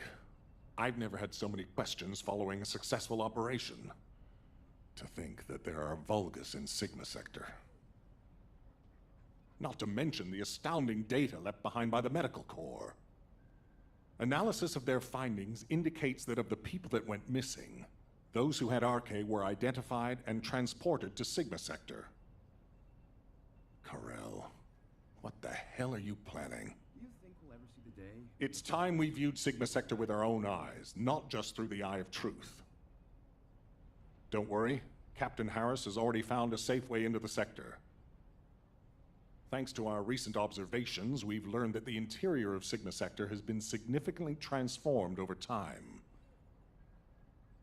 I've never had so many questions following a successful operation. To think that there are Vulgus in Sigma Sector. Not to mention the astounding data left behind by the Medical Corps. Analysis of their findings indicates that of the people that went missing, those who had RK were identified and transported to Sigma Sector. Karel, what the hell are you planning? Do you think we'll ever see the day? It's time we viewed Sigma Sector with our own eyes, not just through the eye of truth. Don't worry, Captain Harris has already found a safe way into the sector. Thanks to our recent observations, we've learned that the interior of Sigma Sector has been significantly transformed over time.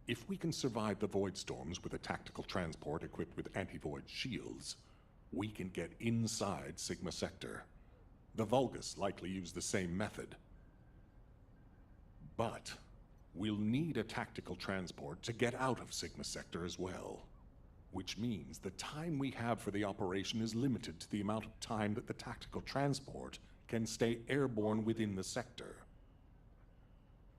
If we can survive the void storms with a tactical transport equipped with anti-void shields, we can get inside Sigma Sector. The Vulgus likely use the same method. But we'll need a tactical transport to get out of Sigma Sector as well. Which means the time we have for the operation is limited to the amount of time that the tactical transport can stay airborne within the sector.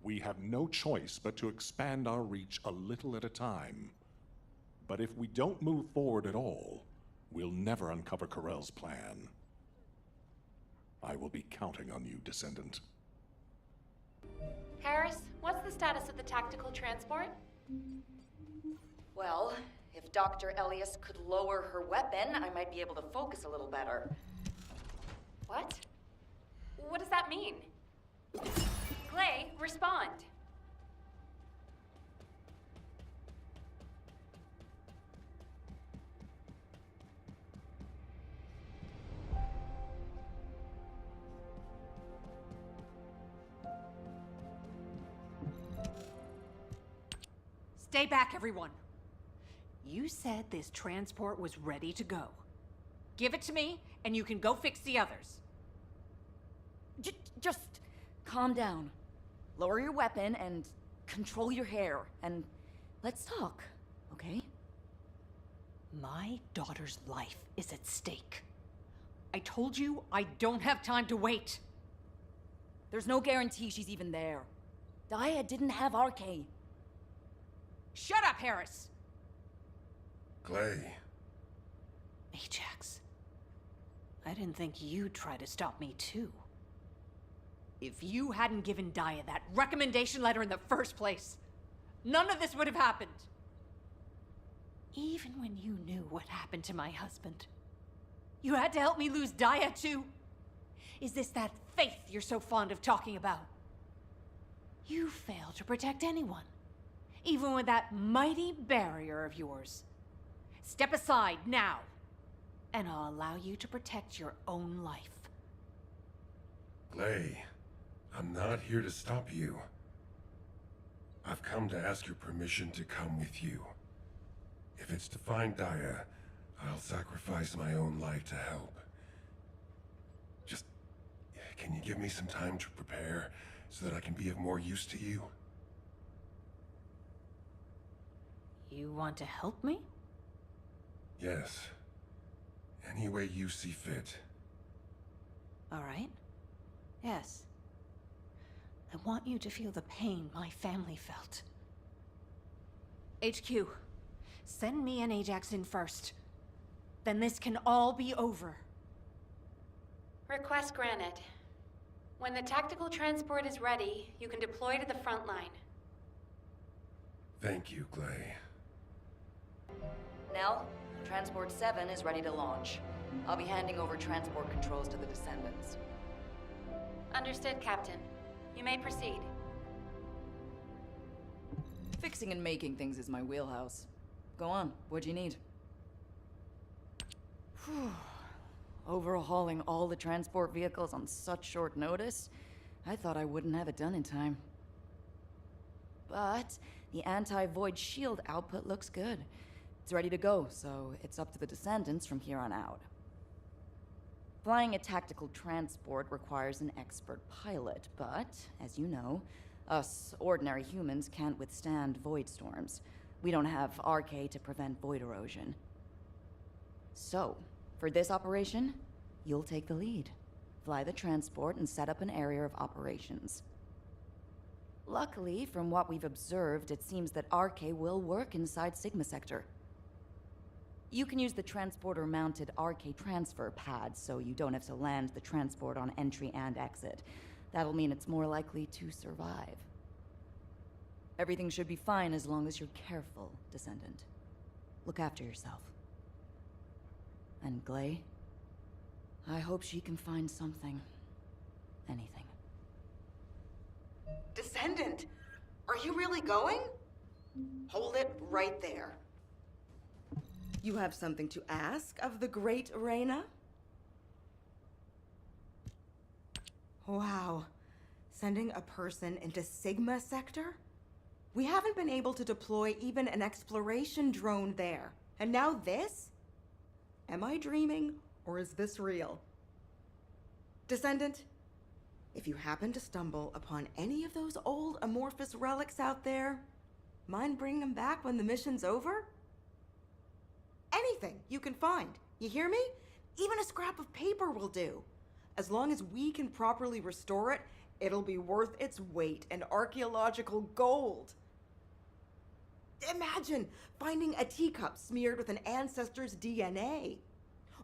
We have no choice but to expand our reach a little at a time. But if we don't move forward at all, we'll never uncover Karel's plan. I will be counting on you, Descendant. Harris, what's the status of the tactical transport? Well, if Dr. Elias could lower her weapon, I might be able to focus a little better. What? What does that mean? Clay, respond. Stay back, everyone. You said this transport was ready to go. Give it to me, and you can go fix the others. Just calm down. Lower your weapon and control your hair, and let's talk, okay? My daughter's life is at stake. I told you I don't have time to wait. There's no guarantee she's even there. Dia didn't have RK. Shut up, Harris! Clay. Ajax. I didn't think you'd try to stop me, too. If you hadn't given Dia that recommendation letter in the first place, none of this would have happened. Even when you knew what happened to my husband, you had to help me lose Dia, too. Is this that faith you're so fond of talking about? You fail to protect anyone, even with that mighty barrier of yours. Step aside now, and I'll allow you to protect your own life. Clay, I'm not here to stop you. I've come to ask your permission to come with you. If it's to find Dia, I'll sacrifice my own life to help. Just, can you give me some time to prepare so that I can be of more use to you? You want to help me? Yes. Any way you see fit. All right. Yes. I want you to feel the pain my family felt. HQ, send me and Ajax in first. Then this can all be over. Request granted. When the tactical transport is ready, you can deploy to the front line. Thank you, Clay. Nell, Transport 7 is ready to launch. I'll be handing over transport controls to the Descendants. Understood, Captain. You may proceed. Fixing and making things is my wheelhouse. Go on, what'd you need? Overhauling all the transport vehicles on such short notice? I thought I wouldn't have it done in time. But the anti-void shield output looks good. It's ready to go, so it's up to the Descendants from here on out. Flying a tactical transport requires an expert pilot, but, as you know, us ordinary humans can't withstand void storms. We don't have RK to prevent void erosion. So, for this operation, you'll take the lead. fly the transport and set up an area of operations. Luckily, from what we've observed, it seems that RK will work inside Sigma Sector. You can use the transporter-mounted RK transfer pad, so you don't have to land the transport on entry and exit. That'll mean it's more likely to survive. Everything should be fine as long as you're careful, Descendant. Look after yourself. And Glay, I hope she can find something. Anything. Descendant, are you really going? Hold it right there. You have something to ask of the great Reyna? Wow. Sending a person into Sigma Sector? We haven't been able to deploy even an exploration drone there. And now this? Am I dreaming, or is this real? Descendant, if you happen to stumble upon any of those old amorphous relics out there, mind bringing them back when the mission's over? Anything you can find, you hear me? Even a scrap of paper will do. As long as we can properly restore it, it'll be worth its weight in archaeological gold. Imagine finding a teacup smeared with an ancestor's DNA.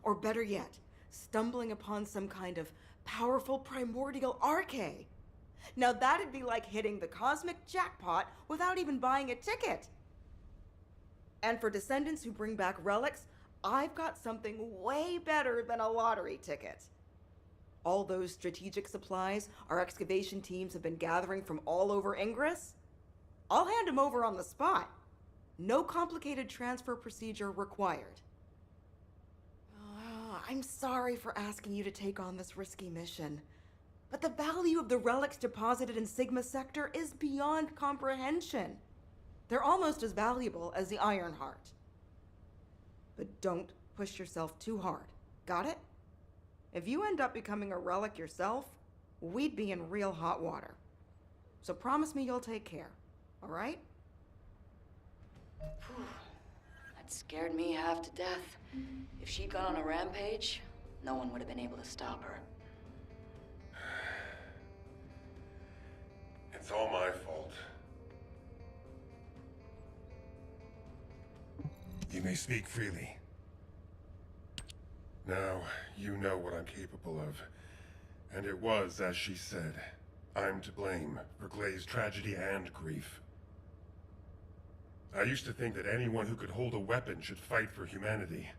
Or better yet, stumbling upon some kind of powerful primordial arche. Now that'd be like hitting the cosmic jackpot without even buying a ticket. And for descendants who bring back relics, I've got something way better than a lottery ticket. All those strategic supplies our excavation teams have been gathering from all over Ingress, I'll hand them over on the spot. No complicated transfer procedure required. I'm sorry for asking you to take on this risky mission, but the value of the relics deposited in Sigma Sector is beyond comprehension. They're almost as valuable as the Iron Heart. But don't push yourself too hard, got it? If you end up becoming a relic yourself, we'd be in real hot water. So promise me you'll take care, all right? That scared me half to death. If she'd gone on a rampage, no one would have been able to stop her. It's all my fault. You may speak freely. Now, you know what I'm capable of. And it was, as she said, I'm to blame for Glay's tragedy and grief. I used to think that anyone who could hold a weapon should fight for humanity.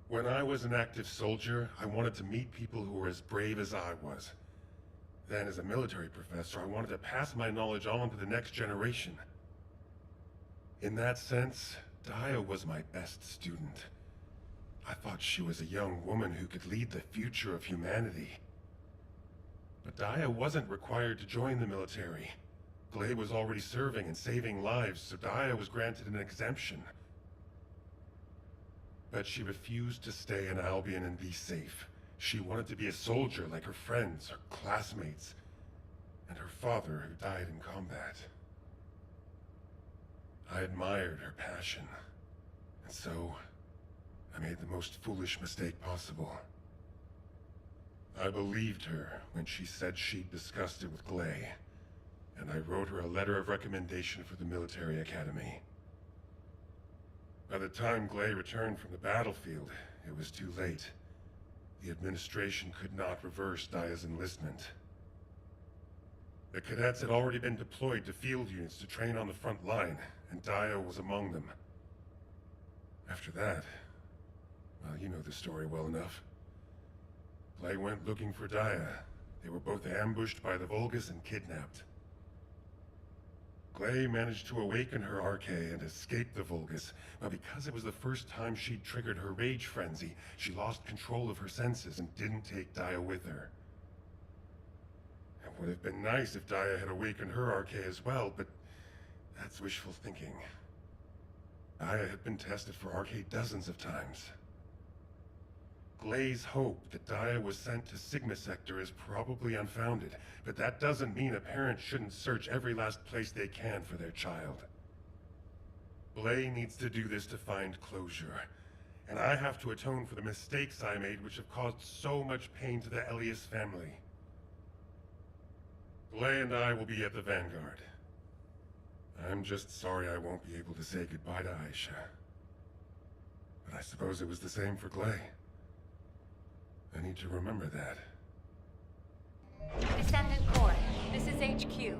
When I was an active soldier, I wanted to meet people who were as brave as I was. Then, as a military professor, I wanted to pass my knowledge on to the next generation. In that sense, Daya was my best student. I thought she was a young woman who could lead the future of humanity. But Daya wasn't required to join the military. Glay was already serving and saving lives, so Daya was granted an exemption. But she refused to stay in Albion and be safe. She wanted to be a soldier like her friends, her classmates, and her father who died in combat. I admired her passion, and so I made the most foolish mistake possible. I believed her when she said she'd discussed it with Glay, and I wrote her a letter of recommendation for the military academy. By the time Glay returned from the battlefield, it was too late. The administration could not reverse Daya's enlistment. The cadets had already been deployed to field units to train on the front line, and Daya was among them. After that, well, you know the story well enough. Glay went looking for Daya. They were both ambushed by the Vulgus and kidnapped. Glay managed to awaken her arche and escape the Vulgus, but because it was the first time she'd triggered her rage frenzy, she lost control of her senses and didn't take Daya with her. It would have been nice if Daya had awakened her arche as well, but that's wishful thinking. Daya had been tested for arche dozens of times. Glay's hope that Daya was sent to Sigma Sector is probably unfounded, but that doesn't mean a parent shouldn't search every last place they can for their child. Glay needs to do this to find closure, And I have to atone for the mistakes I made which have caused so much pain to the Elias family. Glay and I will be at the Vanguard. I'm just sorry I won't be able to say goodbye to Aisha. But I suppose it was the same for Glay. I need to remember that. Descendant Corps, this is HQ.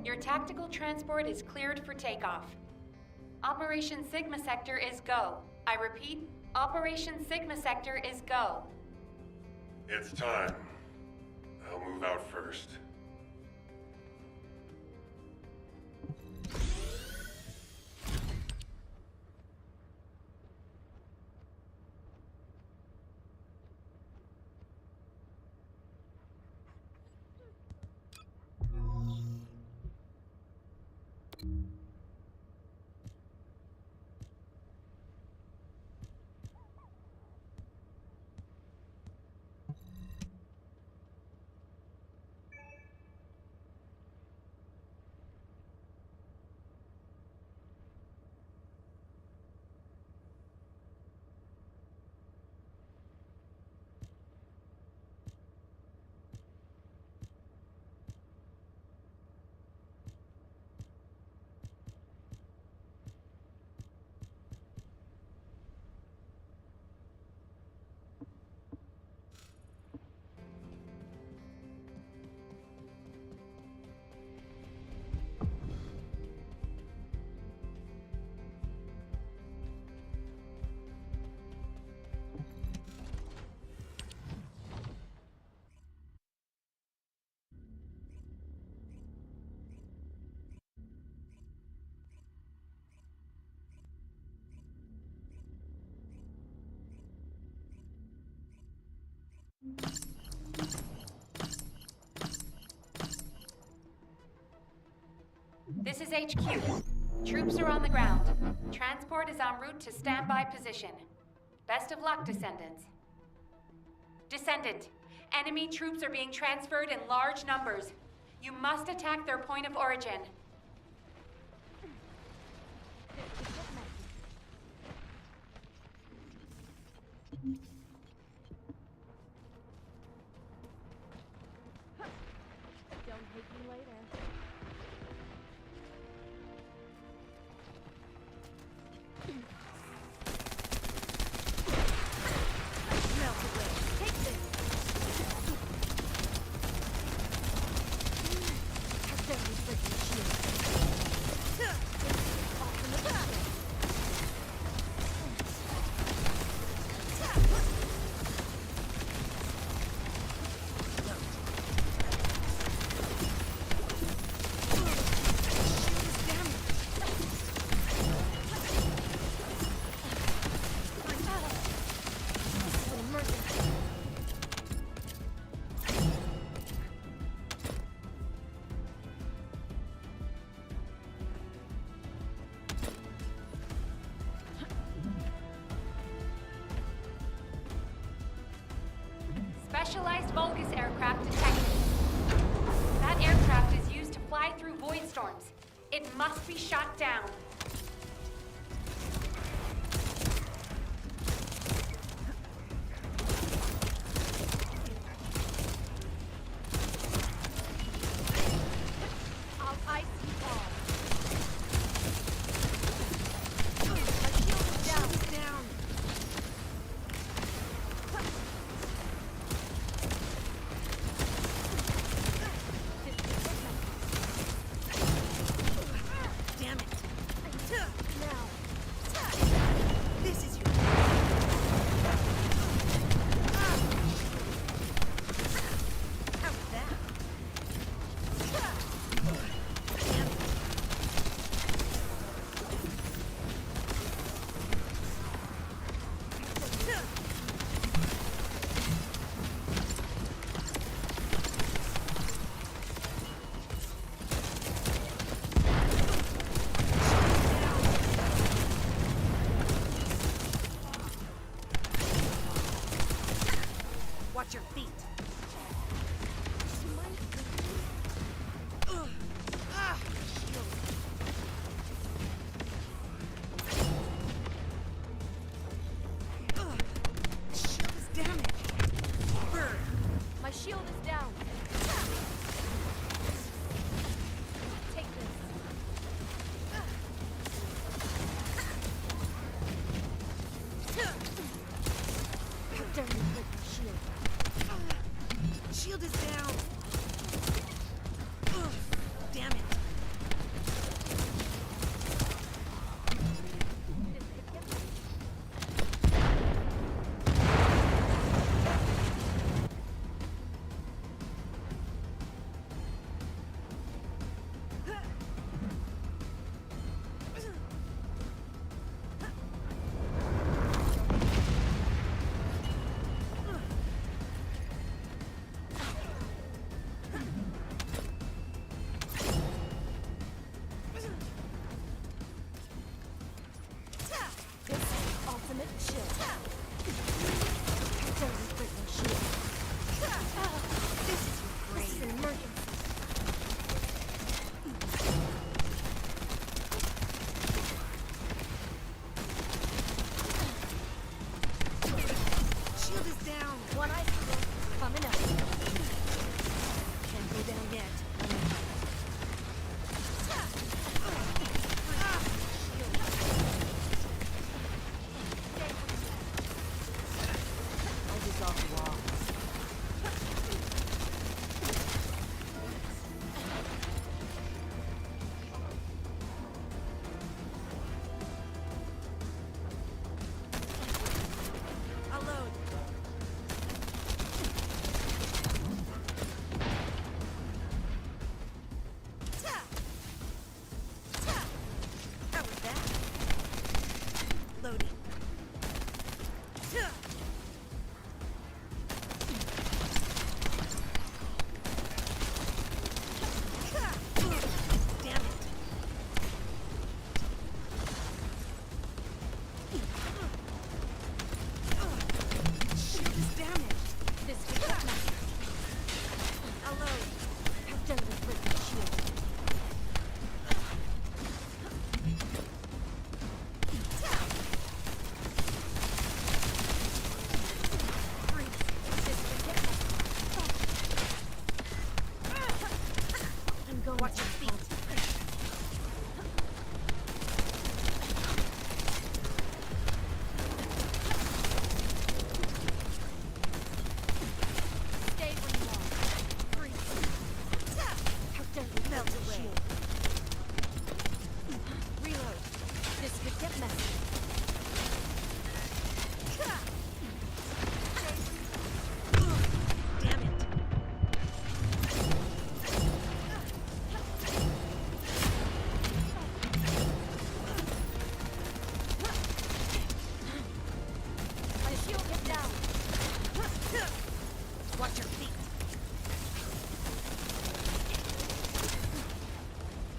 Your tactical transport is cleared for takeoff. Operation Sigma Sector is go. I repeat, Operation Sigma Sector is go. It's time. I'll move out first. This is HQ. Troops are on the ground. Transport is en route to standby position. Best of luck, Descendants. Descendant, enemy troops are being transferred in large numbers. You must attack their point of origin. Don't hate me later. Melt away. Take this. Have very freaking shield. Off in the back. Specialized Vulgus aircraft detected. That aircraft is used to fly through void storms. It must be shot down. I'll ice you all. My shield is down. Down. Damn it.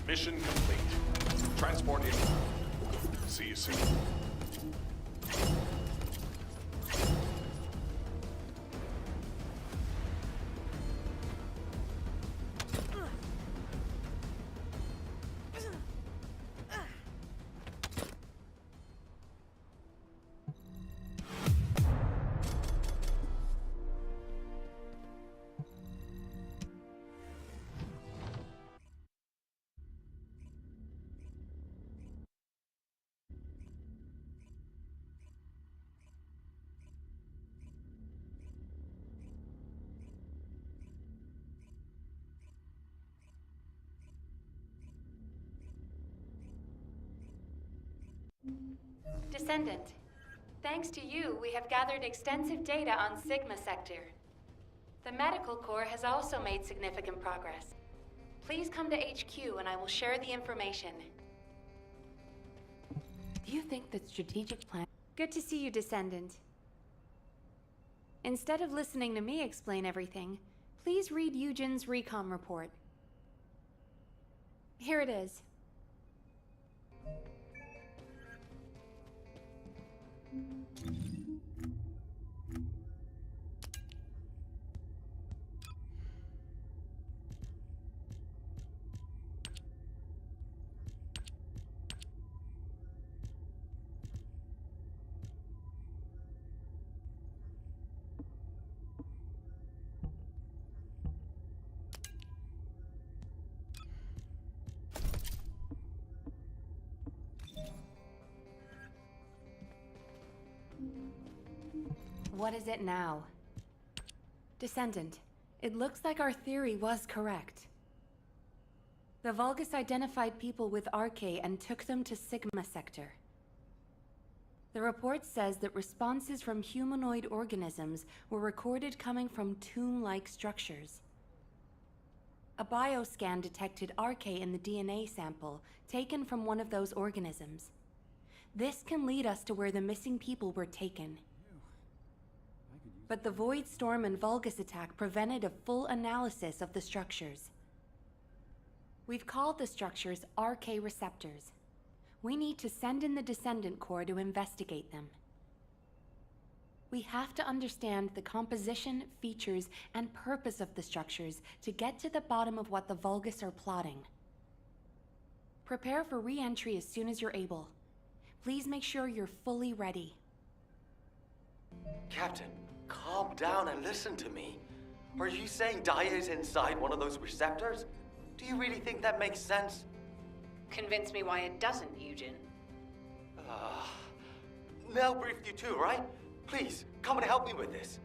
Mission complete. Transport in. See you soon. Descendant, thanks to you, we have gathered extensive data on Sigma Sector. The Medical Corps has also made significant progress. Please come to HQ and I will share the information. Do you think that strategic plan... Good to see you, Descendant. Instead of listening to me explain everything, please read Eugen's recon report. Here it is. What is it now? Descendant, it looks like our theory was correct. The Vulgus identified people with RK and took them to Sigma Sector. The report says that responses from humanoid organisms were recorded coming from tomb-like structures. A bioscan detected RK in the DNA sample taken from one of those organisms. This can lead us to where the missing people were taken. But the Void Storm and Vulgus attack prevented a full analysis of the structures. We've called the structures RK receptors. We need to send in the Descendant Corps to investigate them. We have to understand the composition, features, and purpose of the structures to get to the bottom of what the Vulgus are plotting. Prepare for re-entry as soon as you're able. Please make sure you're fully ready. Captain, calm down and listen to me. Are you saying Daya is inside one of those receptors? Do you really think that makes sense? Convince me why it doesn't, Eugen. Mel briefed you too, right? Please, come and help me with this.